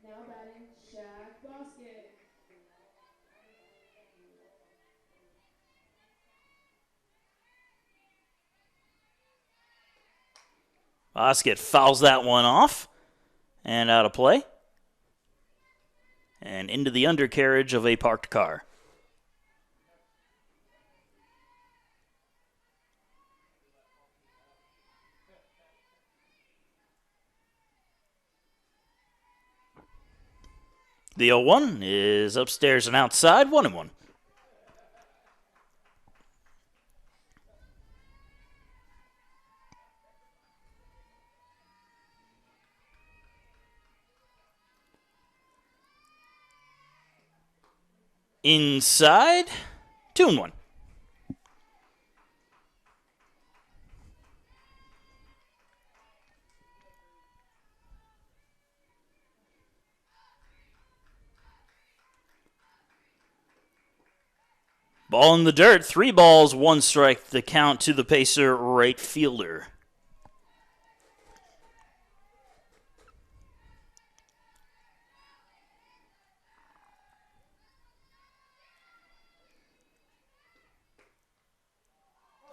Now batting Shaq Bosket. Bosket fouls that one off and out of play. And into the undercarriage of a parked car. The 0-1 is upstairs and outside, 1-1. Inside, 2-1. Ball in the dirt, 3 balls, 1 strike, the count to the Pacer right fielder.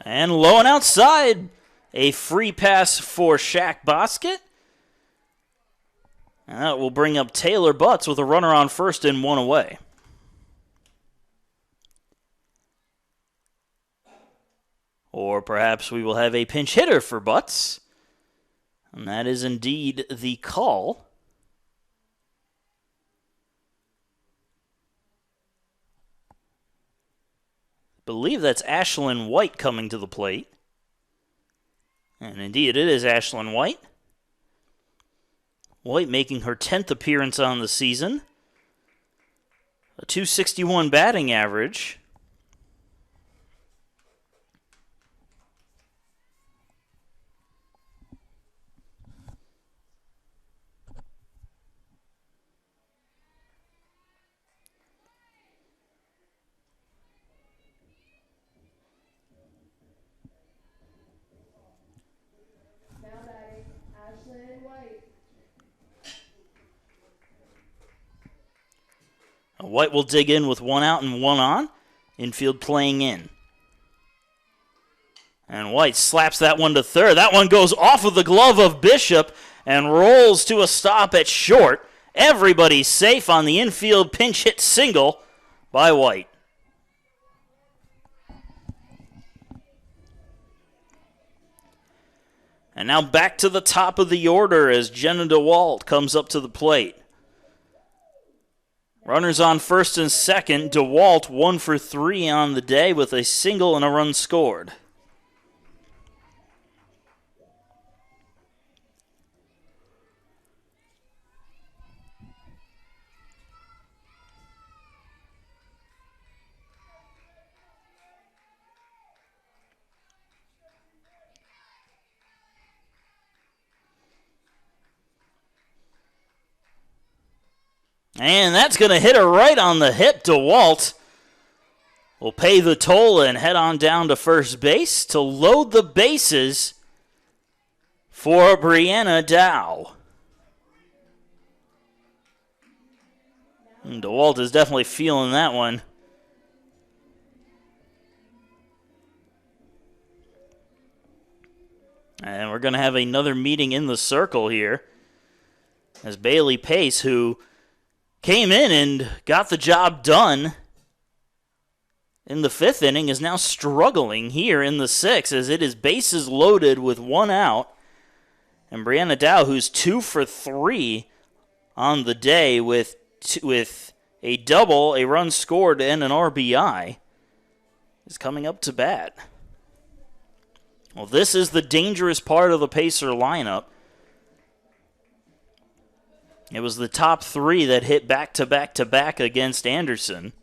And low and outside, a free pass for Shaq Bosket. And that will bring up Taylor Butts with a runner on first and 1 away. Or perhaps we will have a pinch hitter for Butts. And that is indeed the call. I believe that's Ashlyn White coming to the plate. And indeed it is Ashlyn White. White making her 10th appearance on the season. A .261 batting average. White will dig in with 1 out and 1 on. Infield playing in. And White slaps that one to third. That one goes off of the glove of Bishop and rolls to a stop at short. Everybody's safe on the infield pinch hit single by White. And now back to the top of the order as Jenna DeWalt comes up to the plate. Runners on first and second. DeWalt 1 for 3 on the day with a single and a run scored. And that's going to hit her right on the hip. DeWalt will pay the toll and head on down to first base to load the bases for Brianna Dow. And DeWalt is definitely feeling that one. And we're going to have another meeting in the circle here, as Bailey Pace, who came in and got the job done in the 5th inning, is now struggling here in the 6th, as it is bases loaded with 1 out. And Brianna Dow, who's 2 for 3 on the day with a double, a run scored, and an RBI, is coming up to bat. Well, this is the dangerous part of the Pacer lineup. It was the top 3 that hit back-to-back-to-back against Anderson.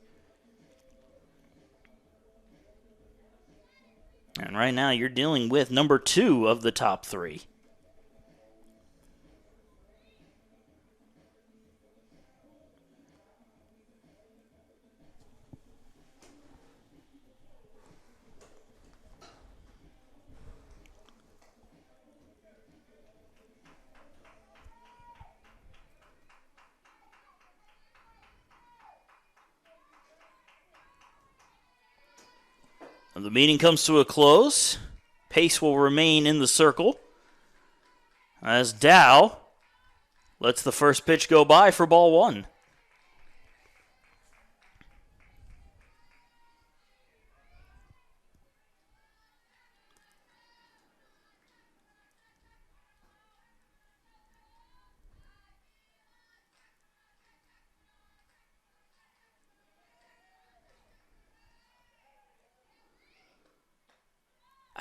And right now you're dealing with number 2 of the top 3. The meeting comes to a close. Pace will remain in the circle as Dow lets the first pitch go by for ball 1.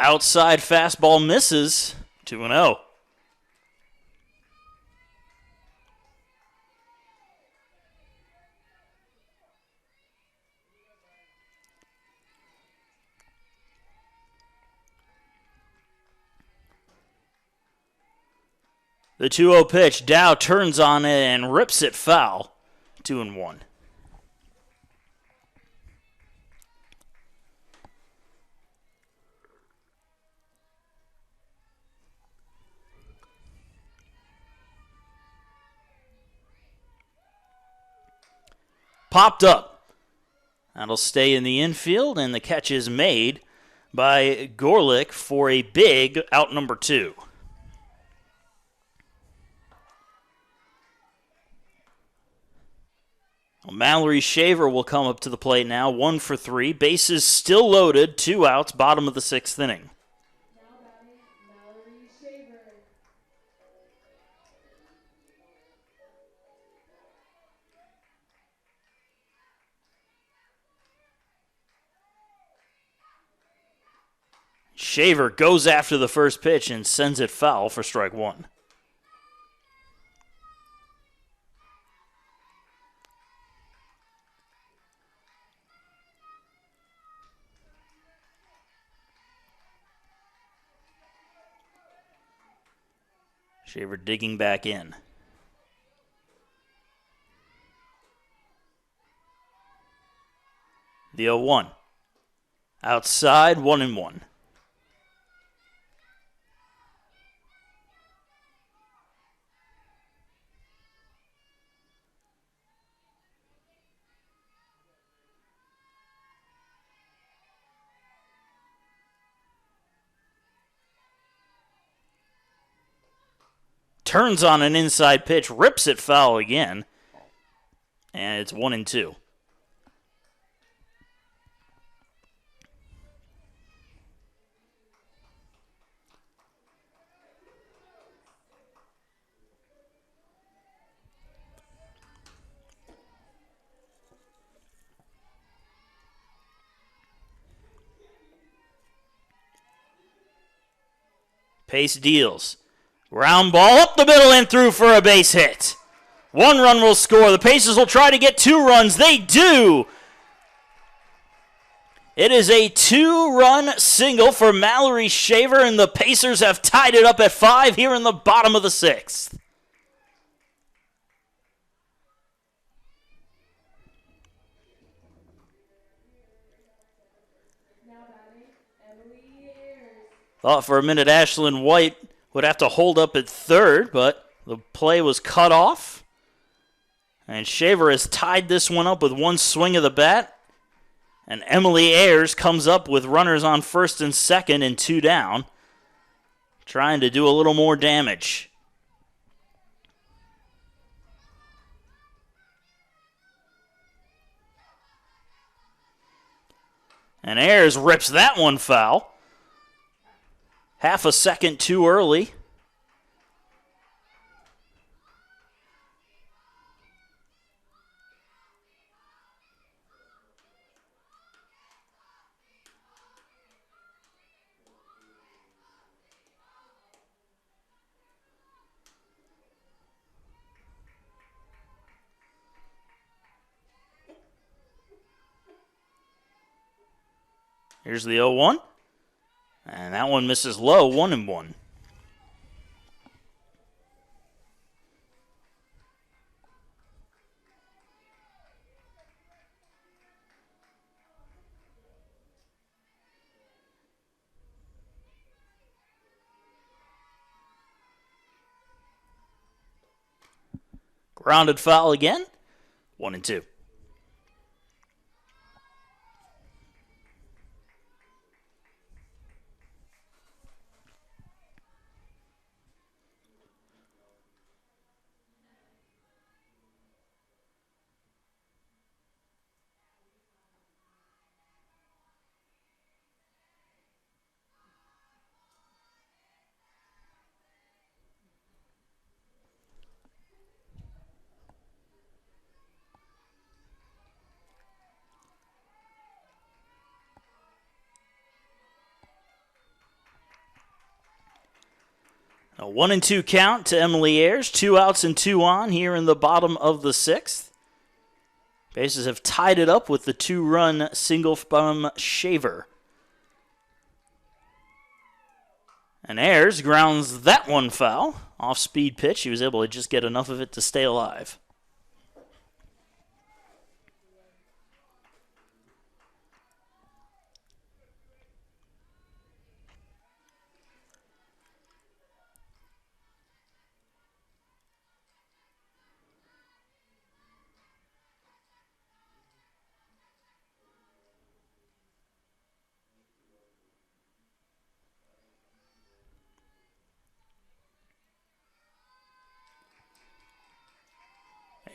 Outside fastball misses. 2-0. The 2-0 pitch. Dow turns on it and rips it foul. 2-1. Popped up. That'll stay in the infield, and the catch is made by Gorlick for a big out number 2. Well, Mallory Shaver will come up to the plate now, 1 for 3. Bases still loaded, 2 outs, bottom of the 6th inning. Now batting, Mallory Shaver. Shaver goes after the first pitch and sends it foul for strike 1. Shaver digging back in. The 0-1. Outside, 1-1. Turns on an inside pitch, rips it foul again, and it's 1-2. Pace deals. Ground ball up the middle and through for a base hit. 1 run will score. The Pacers will try to get 2 runs. They do. It is a 2-run single for Mallory Shaver, and the Pacers have tied it up at 5 here in the bottom of the 6th. Thought for a minute Ashlyn White would have to hold up at third, but the play was cut off. And Shaver has tied this one up with one swing of the bat. And Emily Ayers comes up with runners on first and second and 2 down, trying to do a little more damage. And Ayers rips that one foul. Half a second too early. Here's the 0-1. And that one misses low, 1-1. Grounded foul again, 1-2. A 1-2 count to Emily Ayers. 2 outs and 2 on here in the bottom of the 6th. Bases have tied it up with the 2-run single from Shaver. And Ayers grounds that one foul. Off-speed pitch. He was able to just get enough of it to stay alive.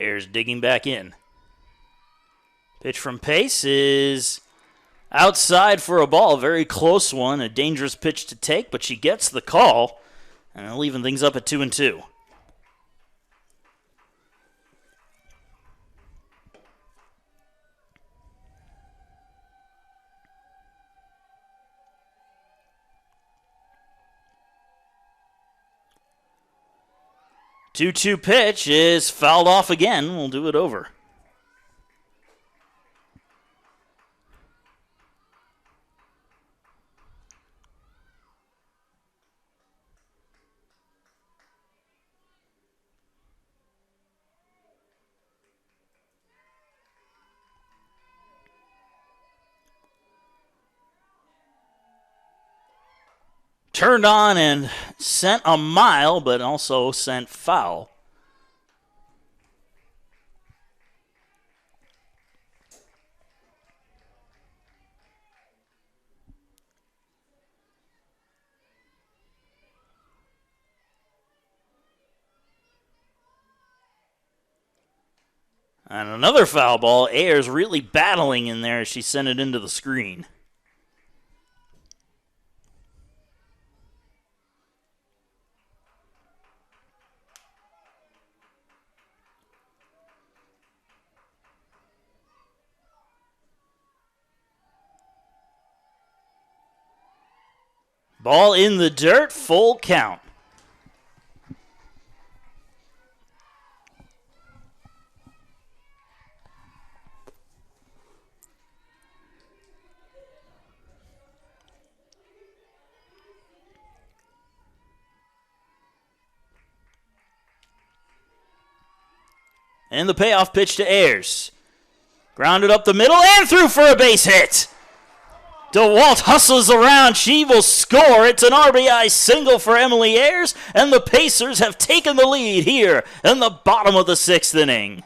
Ayers digging back in. Pitch from Pace is outside for a ball. Very close one. A dangerous pitch to take, but she gets the call. And they'll even things up at 2-2. Two-two pitch is fouled off again. We'll do it over. Turned on and sent a mile, but also sent foul. And another foul ball. Ayers really battling in there as she sent it into the screen. Ball in the dirt, full count. And the payoff pitch to Ayers. Grounded up the middle and through for a base hit. DeWalt hustles around. She will score. It's an RBI single for Emily Ayers, and the Pacers have taken the lead here in the bottom of the 6th inning.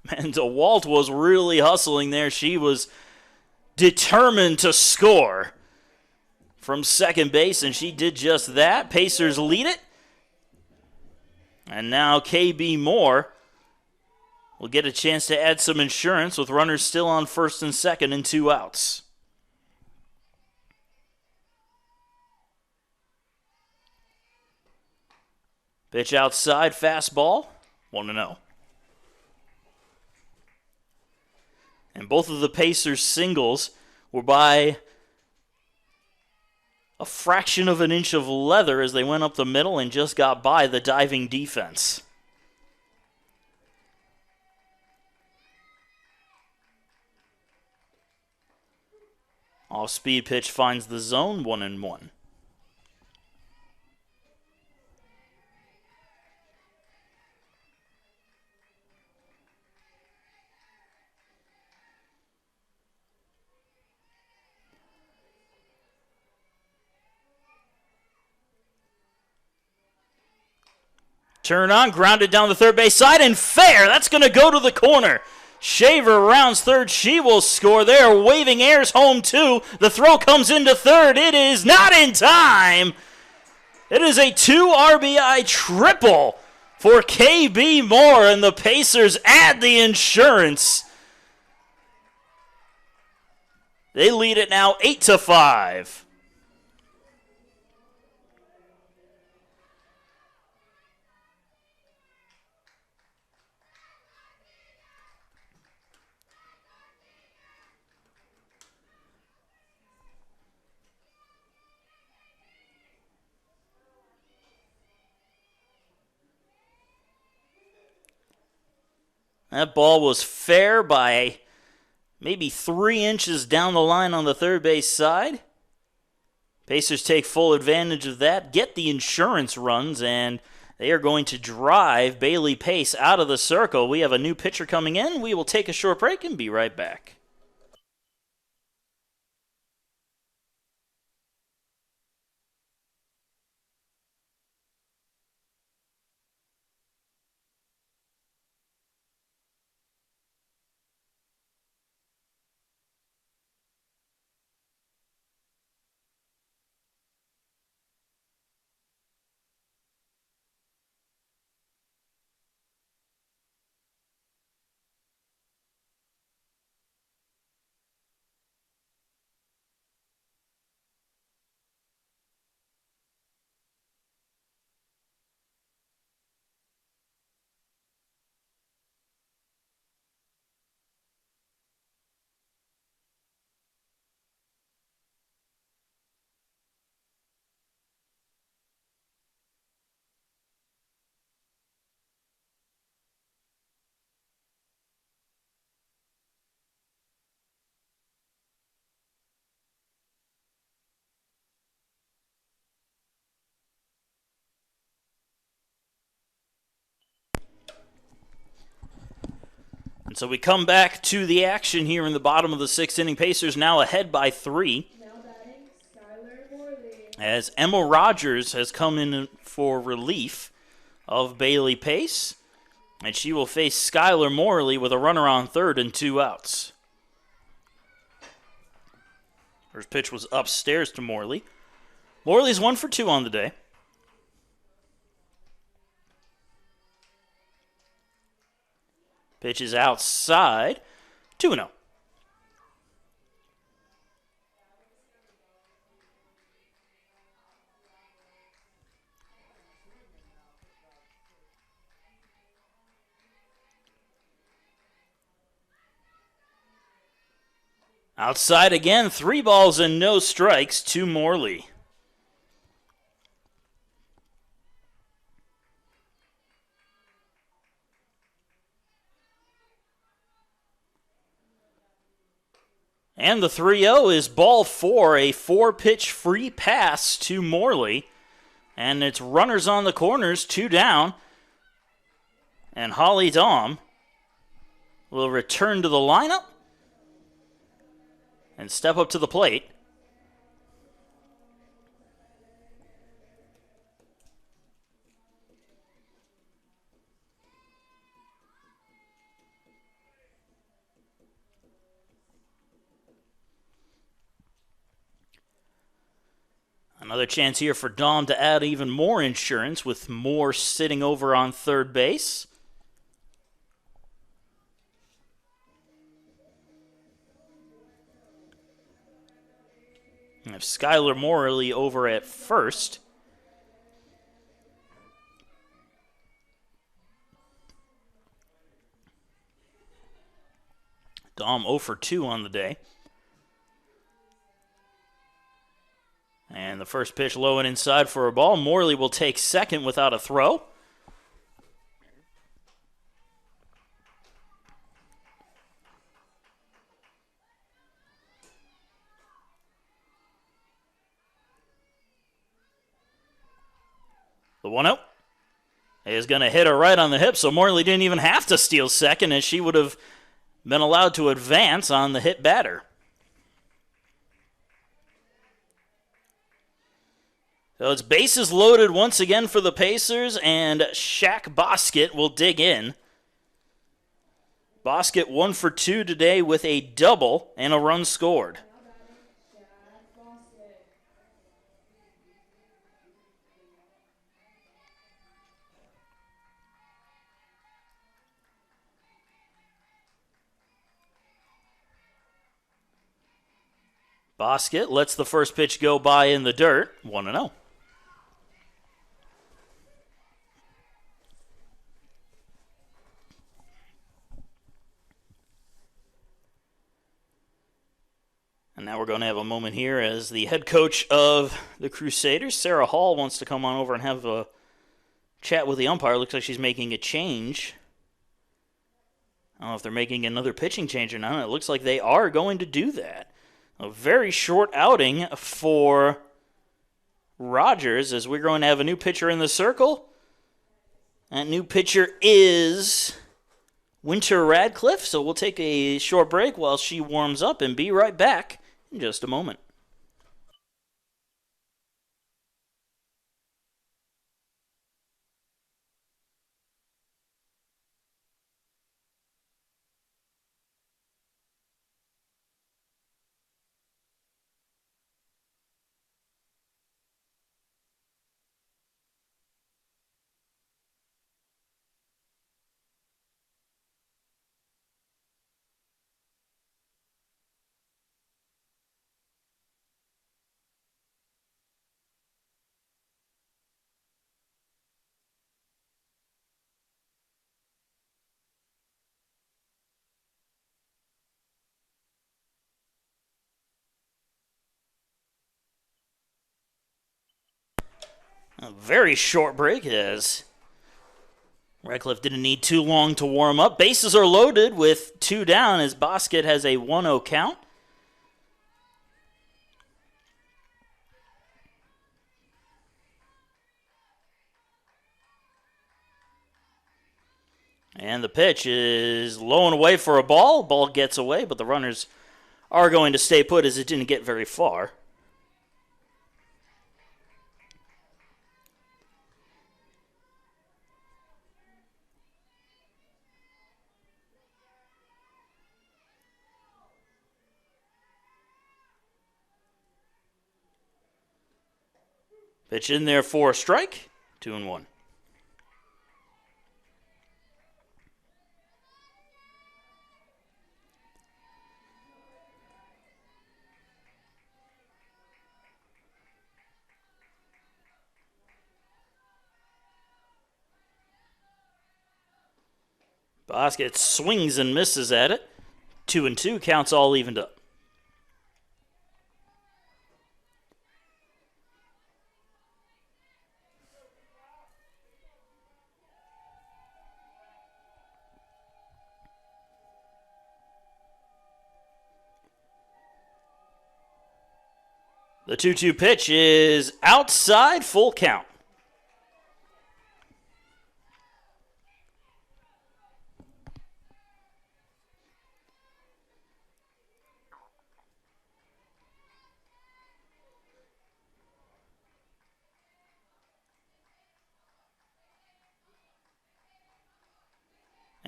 And DeWalt was really hustling there. She was determined to score from second base, and she did just that. Pacers lead it. And now KB Moore will get a chance to add some insurance with runners still on first and second and 2 outs. Pitch outside, fastball, 1-0. And both of the Pacers' singles were by a fraction of an inch of leather as they went up the middle and just got by the diving defense. Off-speed pitch finds the zone, 1-1. Turn on, grounded down the third base side, and fair. That's going to go to the corner. Shaver rounds third. She will score there. Waving Ayers home too. The throw comes into third. It is not in time. It is a 2 RBI triple for KB Moore, and the Pacers add the insurance. They lead it now 8-5. That ball was fair by maybe 3 inches down the line on the third base side. Pacers take full advantage of that, get the insurance runs, and they are going to drive Bailey Pace out of the circle. We have a new pitcher coming in. We will take a short break and be right back. And so we come back to the action here in the bottom of the 6th inning. Pacers now ahead by 3. Now batting, Skylar Morley. As Emma Rogers has come in for relief of Bailey Pace. And she will face Skylar Morley with a runner on third and 2 outs. First pitch was upstairs to Morley. Morley's 1 for 2 on the day. Pitch is outside. 2-0. Outside again, 3 balls and no strikes to Morley. And the 3-0 is ball 4, a 4-pitch free pass to Morley. And it's runners on the corners, 2 down. And Holly Dahm will return to the lineup and step up to the plate. Another chance here for Dom to add even more insurance with Moore sitting over on third base. And have Skylar Morley over at first. Dom 0 for 2 on the day. And the first pitch low and inside for a ball. Morley will take second without a throw. The 1-0 is going to hit her right on the hip, so Morley didn't even have to steal second, as she would have been allowed to advance on the hit batter. So it's bases loaded once again for the Pacers, and Shaq Bosket will dig in. Bosket 1 for 2 today with a double and a run scored. Bosket lets the first pitch go by in the dirt, 1-0. And now we're going to have a moment here as the head coach of the Crusaders, Sarah Hall, wants to come on over and have a chat with the umpire. Looks like she's making a change. I don't know if they're making another pitching change or not. It looks like they are going to do that. A very short outing for Rogers, as we're going to have a new pitcher in the circle. That new pitcher is Winter Radcliffe, so we'll take a short break while she warms up and be right back in just a moment. A very short break, as Radcliffe didn't need too long to warm up. Bases are loaded with 2 down as Bosket has a 1-0 count. And the pitch is low and away for a ball. Ball gets away, but the runners are going to stay put as it didn't get very far. Pitch in there for a strike. 2-1. Bosket swings and misses at it. 2-2, counts all evened up. The 2-2 pitch is outside, full count.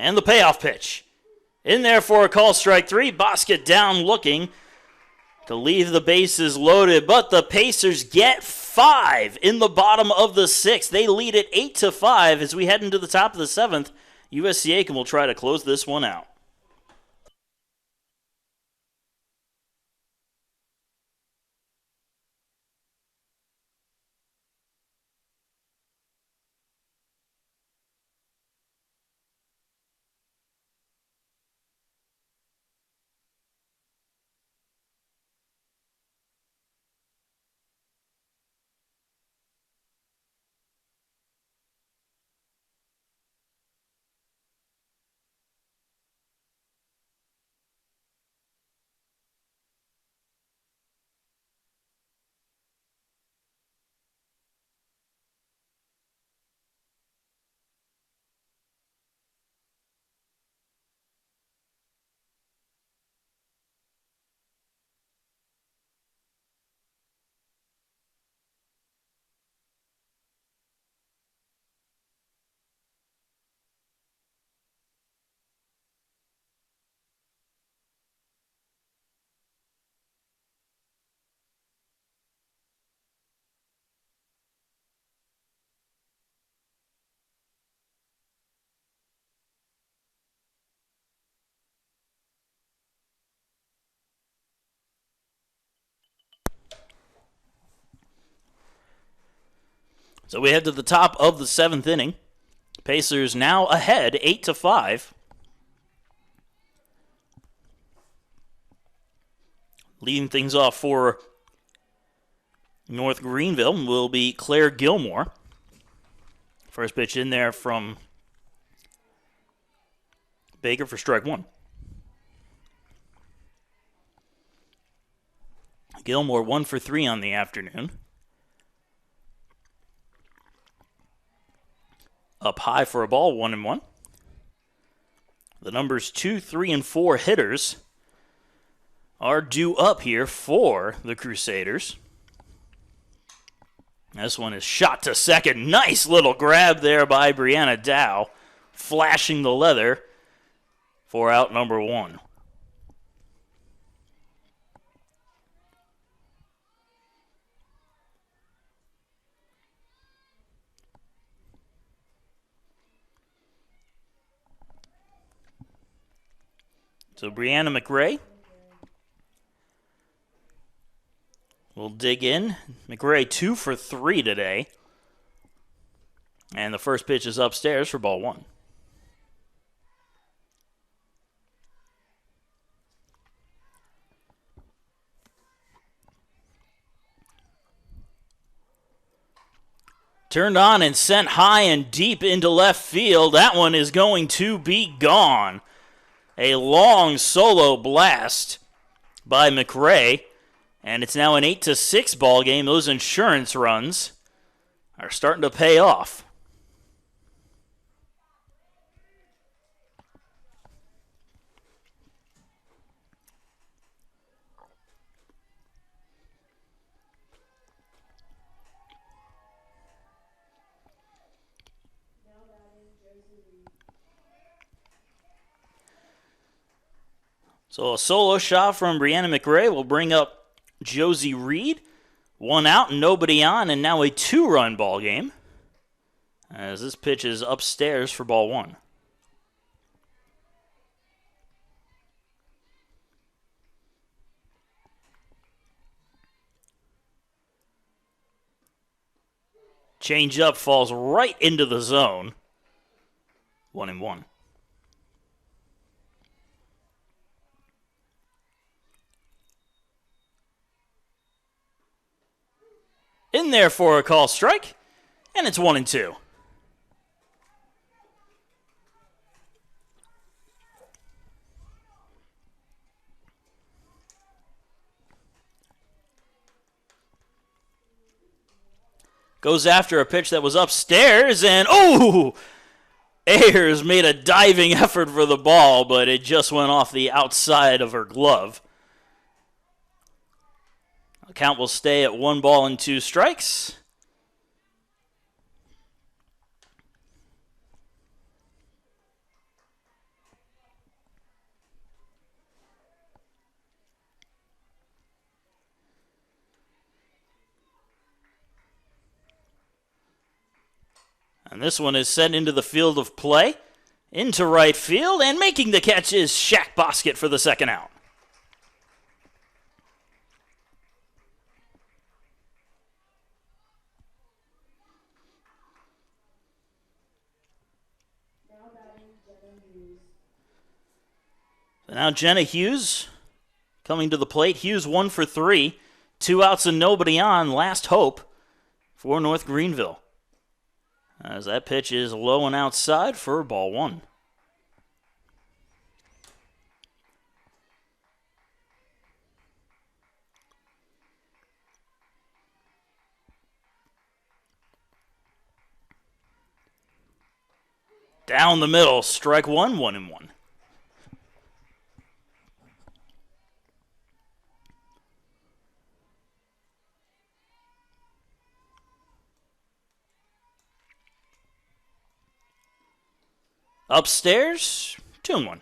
And the payoff pitch. In there for a call, strike three. Bosket down looking to leave the bases loaded, but the Pacers get 5 in the bottom of the 6th. They lead it 8-5 as we head into the top of the 7th. USC Aiken will try to close this one out. So we head to the top of the 7th inning. Pacers now ahead 8-5. Leading things off for North Greenville will be Claire Gilmore. First pitch in there from Baker for strike one. Gilmore 1 for 3 on the afternoon. Up high for a ball, 1-1. The numbers 2, 3, and 4 hitters are due up here for the Crusaders. This one is shot to second. Nice little grab there by Brianna Dow, flashing the leather for out number 1. So Brianna McRae will dig in. McRae 2 for 3 today. And the first pitch is upstairs for ball 1. Turned on and sent high and deep into left field. That one is going to be gone. A long solo blast by McRae, and it's now an 8-6 ball game. Those insurance runs are starting to pay off. So a solo shot from Brianna McRae will bring up Josie Reed. 1 out and nobody on, and now a 2-run ball game as this pitch is upstairs for ball 1. Change up falls right into the zone. 1-1. In there for a call strike, and it's 1-2. Goes after a pitch that was upstairs, and Ayers made a diving effort for the ball, but it just went off the outside of her glove. The count will stay at 1-2 strikes. And this one is sent into the field of play, into right field, and making the catch is Shaq Bosket for the second out. So now Jenna Hughes coming to the plate. Hughes 1 for 3. 2 outs and nobody on. Last hope for North Greenville. As that pitch is low and outside for ball 1. Down the middle, strike 1, 1-1. Upstairs, 2-1.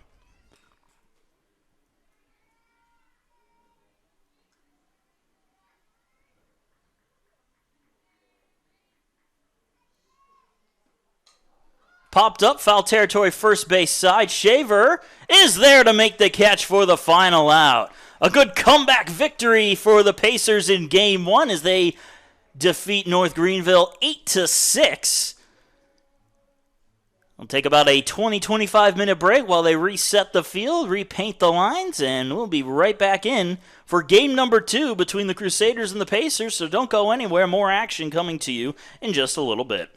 Popped up, foul territory, first base side. Shaver is there to make the catch for the final out. A good comeback victory for the Pacers in Game 1 as they defeat North Greenville 8-6. We'll take about a 20-25 minute break while they reset the field, repaint the lines, and we'll be right back in for game number 2 between the Crusaders and the Pacers, so don't go anywhere. More action coming to you in just a little bit.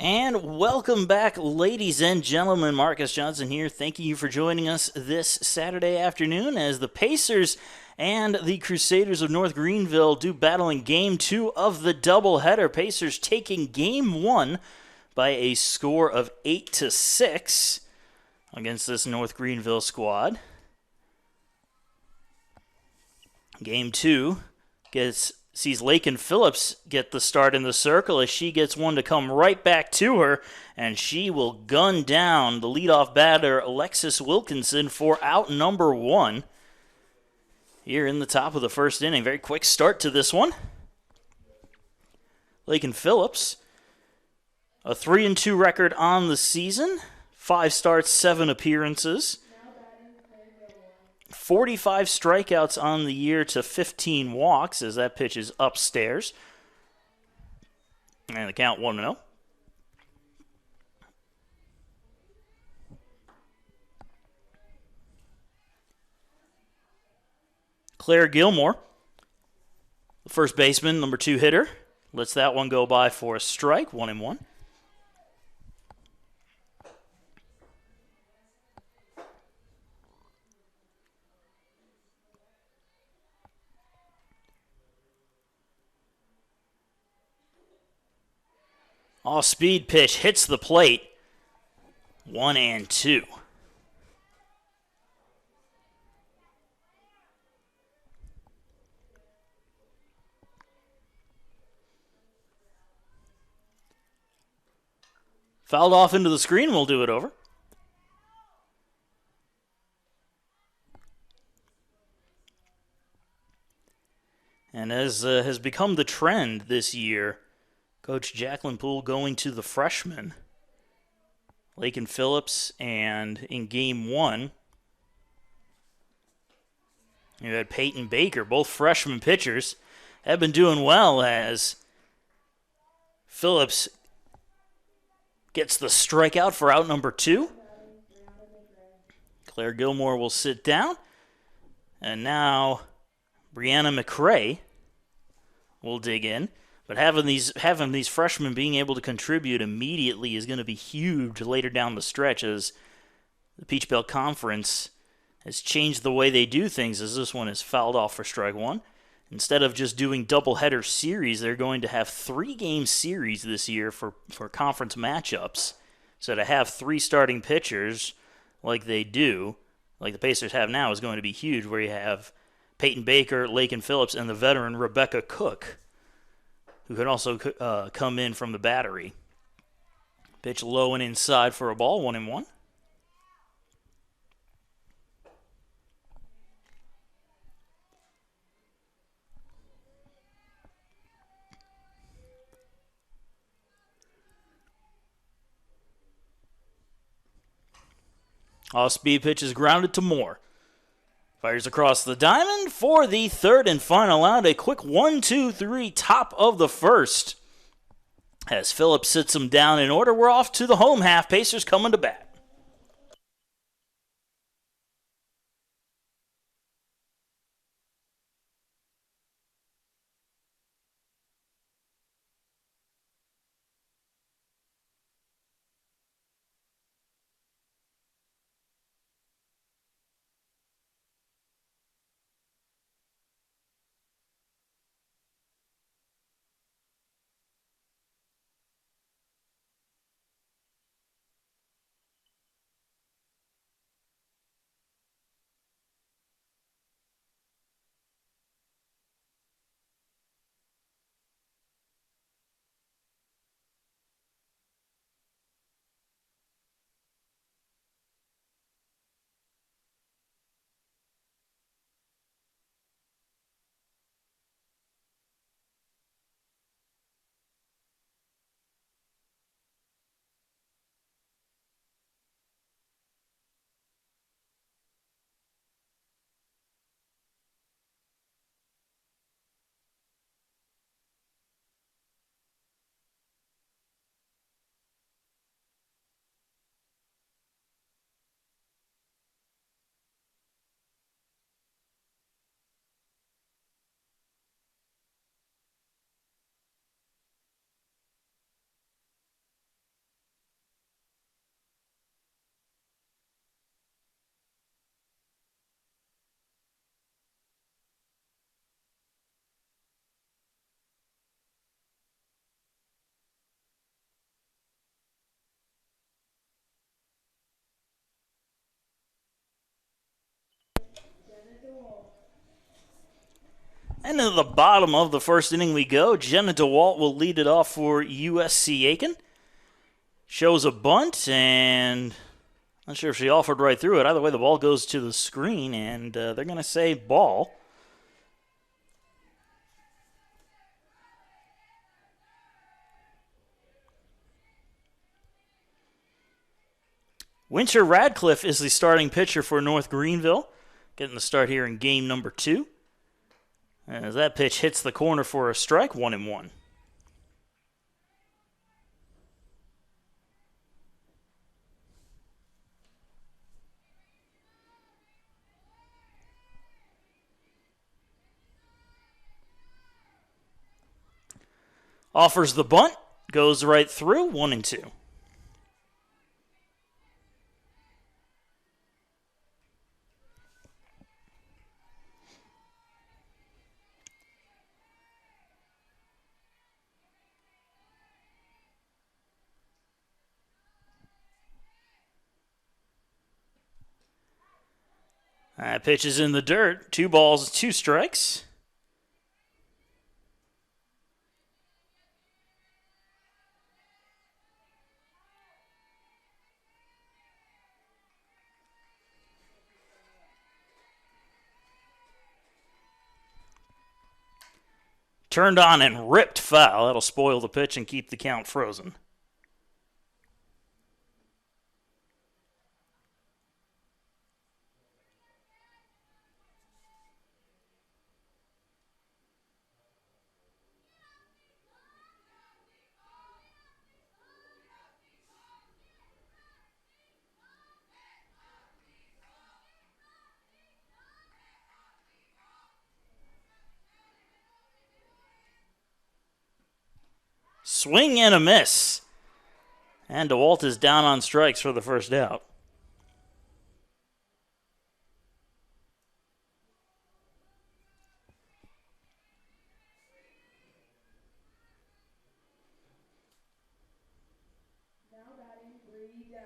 And welcome back, ladies and gentlemen. Marcus Johnson here. Thank you for joining us this Saturday afternoon as the Pacers and the Crusaders of North Greenville do battle in Game 2 of the doubleheader. Pacers taking Game 1 by a score of 8-6 against this North Greenville squad. Game 2 sees Lakin Phillips get the start in the circle as she gets one to come right back to her, and she will gun down the leadoff batter, Alexis Wilkinson, for out number 1. Here in the top of the first inning. Very quick start to this one. Lakin Phillips, a 3-2 record on the season, 5 starts, 7 appearances. 45 strikeouts on the year to 15 walks as that pitch is upstairs. And the count 1-0. Claire Gilmore, the first baseman, number 2 hitter, lets that one go by for a strike, 1-1. Off-speed pitch hits the plate. 1-2. Fouled off into the screen. We'll do it over. And as has become the trend this year, Coach Jacqueline Poole going to the freshmen, Lakin Phillips, and in Game 1, you had Peyton Baker, both freshman pitchers, have been doing well as Phillips gets the strikeout for out number 2. Claire Gilmore will sit down, and now Brianna McRae will dig in. But having these freshmen being able to contribute immediately is going to be huge later down the stretch as the Peach Belt Conference has changed the way they do things as this one is fouled off for strike 1. Instead of just doing doubleheader series, they're going to have 3-game series this year for conference matchups. So to have 3 starting pitchers like they do, like the Pacers have now, is going to be huge, where you have Peyton Baker, Lakin Phillips, and the veteran Rebecca Cook, who could also come in from the battery. Pitch low and inside for a ball, 1-1. Off-speed pitch is grounded to Moore. Fires across the diamond for the third and final out. A quick 1-2-3 top of the first. As Phillips sits him down in order, we're off to the home half. Pacers coming to bat. And to the bottom of the first inning we go. Jenna DeWalt will lead it off for USC Aiken. Shows a bunt, and not sure if she offered right through it. Either way, the ball goes to the screen, and they're going to say ball. Winter Radcliffe is the starting pitcher for North Greenville. Getting the start here in game number 2. As that pitch hits the corner for a strike, 1-1. Offers the bunt, goes right through, 1-2. That pitch is in the dirt. 2 balls, 2 strikes. Turned on and ripped foul. That'll spoil the pitch and keep the count frozen. Swing and a miss. And DeWalt is down on strikes for the first out. Now batting Brady Dow.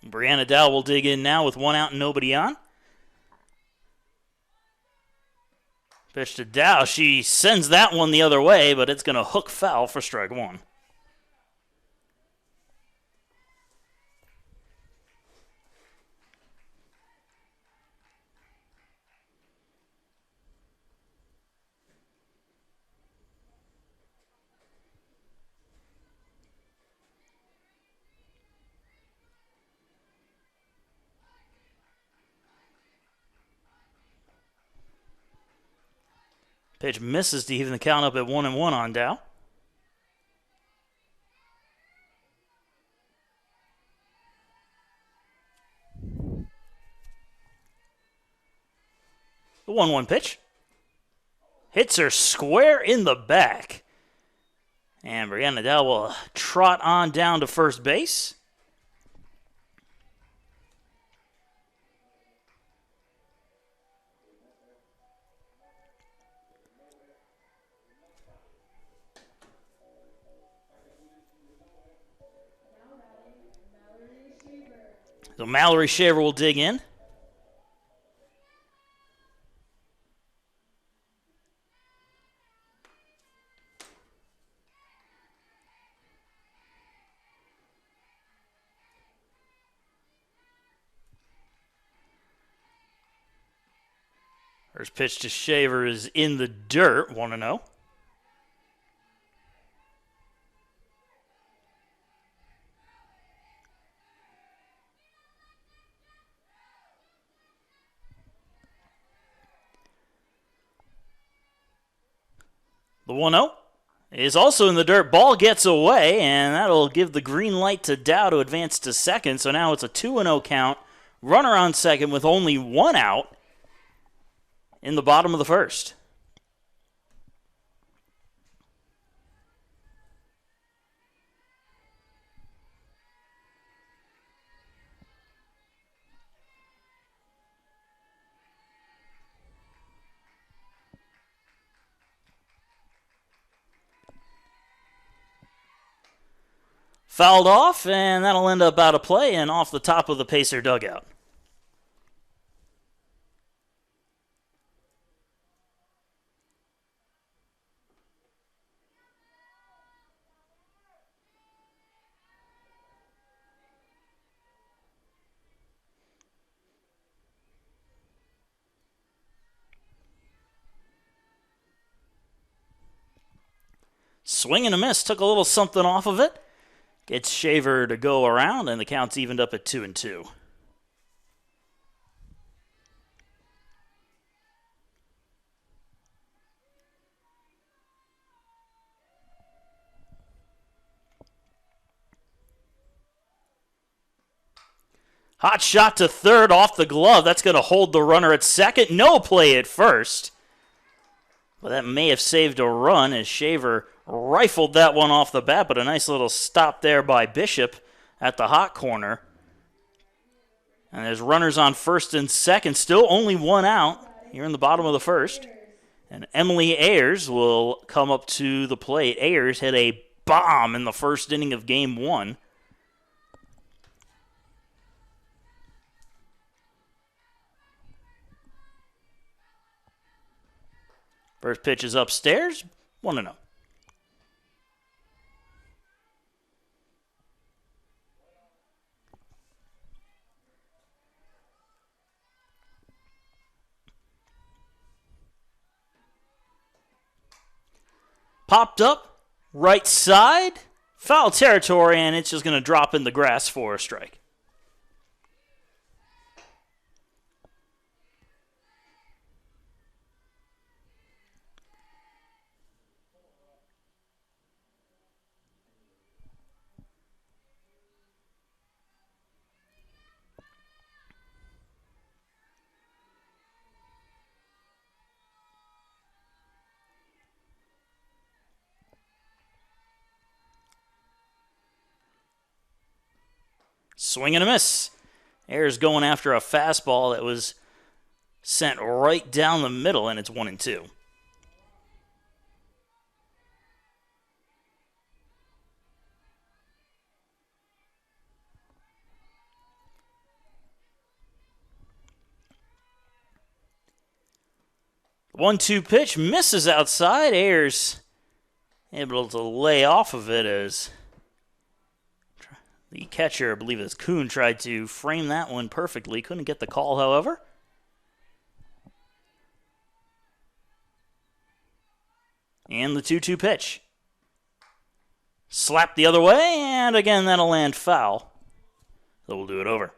Brianna Dow will dig in now with 1 out and nobody on. Pitch to Dow. She sends that one the other way, but it's going to hook foul for strike 1. Pitch misses to even the count up at 1-1 on Dow. The 1-1 pitch. Hits her square in the back. And Brianna Dow will trot on down to first base. So Mallory Shaver will dig in. First pitch to Shaver is in the dirt, 1-0. The 1-0 is also in the dirt. Ball gets away, and that'll give the green light to Dow to advance to second. So now it's a 2-0 count. Runner on second with only 1 out in the bottom of the first. Fouled off, and that'll end up out of play and off the top of the Pacer dugout. Swing and a miss, took a little something off of it. Gets Shaver to go around, and the count's evened up at 2-2. Hot shot to third off the glove. That's going to hold the runner at second. No play at first. Well, that may have saved a run as Shaver rifled that one off the bat, but a nice little stop there by Bishop at the hot corner. And there's runners on first and second. Still only one out here in the bottom of the first. And Emily Ayers will come up to the plate. Ayers hit a bomb in the first inning of game one. First pitch is upstairs, 1-0. Popped up, right side, foul territory, and it's just going to drop in the grass for a strike. Swing and a miss. Ayers going after a fastball that was sent right down the middle, and it's 1-2. The 1-2 pitch misses outside. Ayers able to lay off of it as the catcher, I believe it's Kuhn, tried to frame that one perfectly. Couldn't get the call, however. And the 2-2 pitch. Slapped the other way, and again, that'll land foul. So we'll do it over.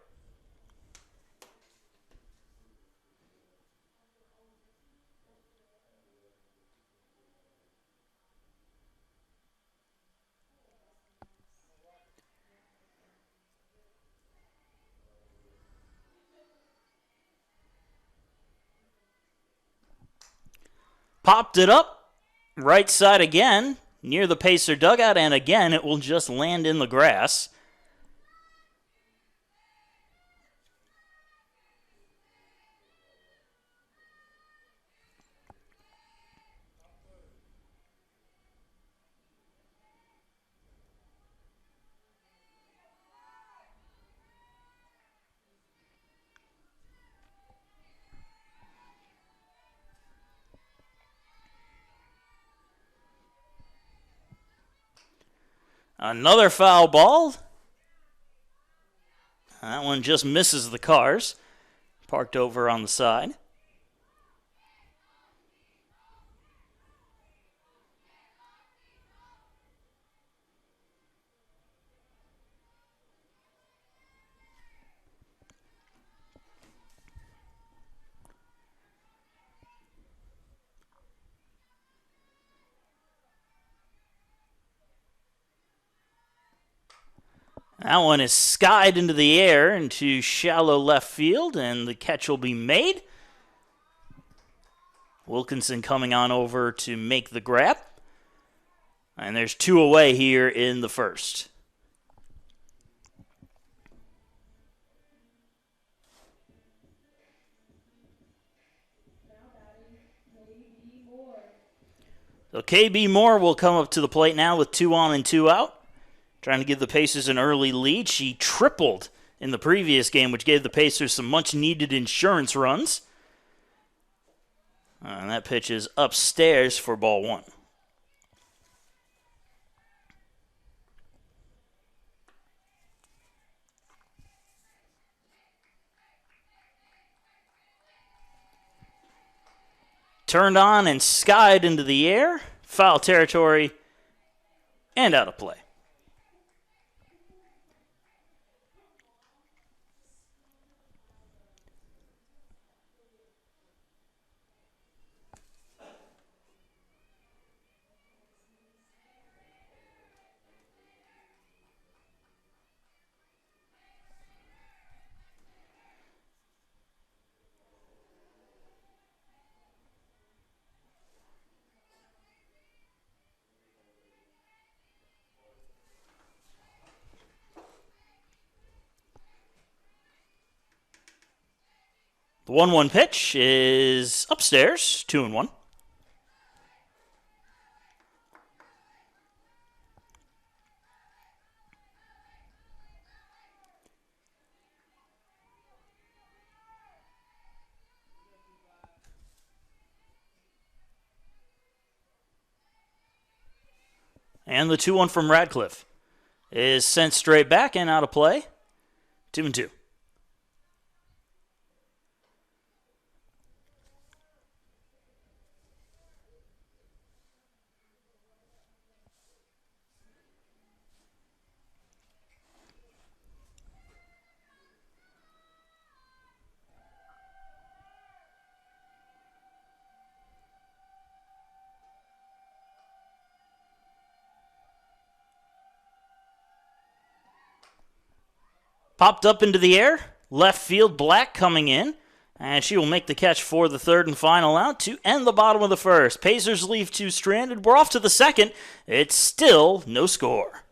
Popped it up, right side again, near the Pacer dugout, and again it will just land in the grass. Another foul ball. That one just misses the cars. Parked over on the side. That one is skied into the air into shallow left field, and the catch will be made. Wilkinson coming on over to make the grab. And there's two away here in the first. So KB Moore will come up to the plate now with 2 on and 2 out. trying to give the Pacers an early lead. She tripled in the previous game, which gave the Pacers some much-needed insurance runs. And that pitch is upstairs for ball one. Turned on and skied into the air, foul territory, and out of play. The 1-1 pitch is upstairs, 2-1. And the 2-1 from Radcliffe is sent straight back and out of play, 2-2. Popped up into the air, left field, Black coming in, and she will make the catch for the third and final out to end the bottom of the first. Pacers leave two stranded. We're off to the second. It's still no score.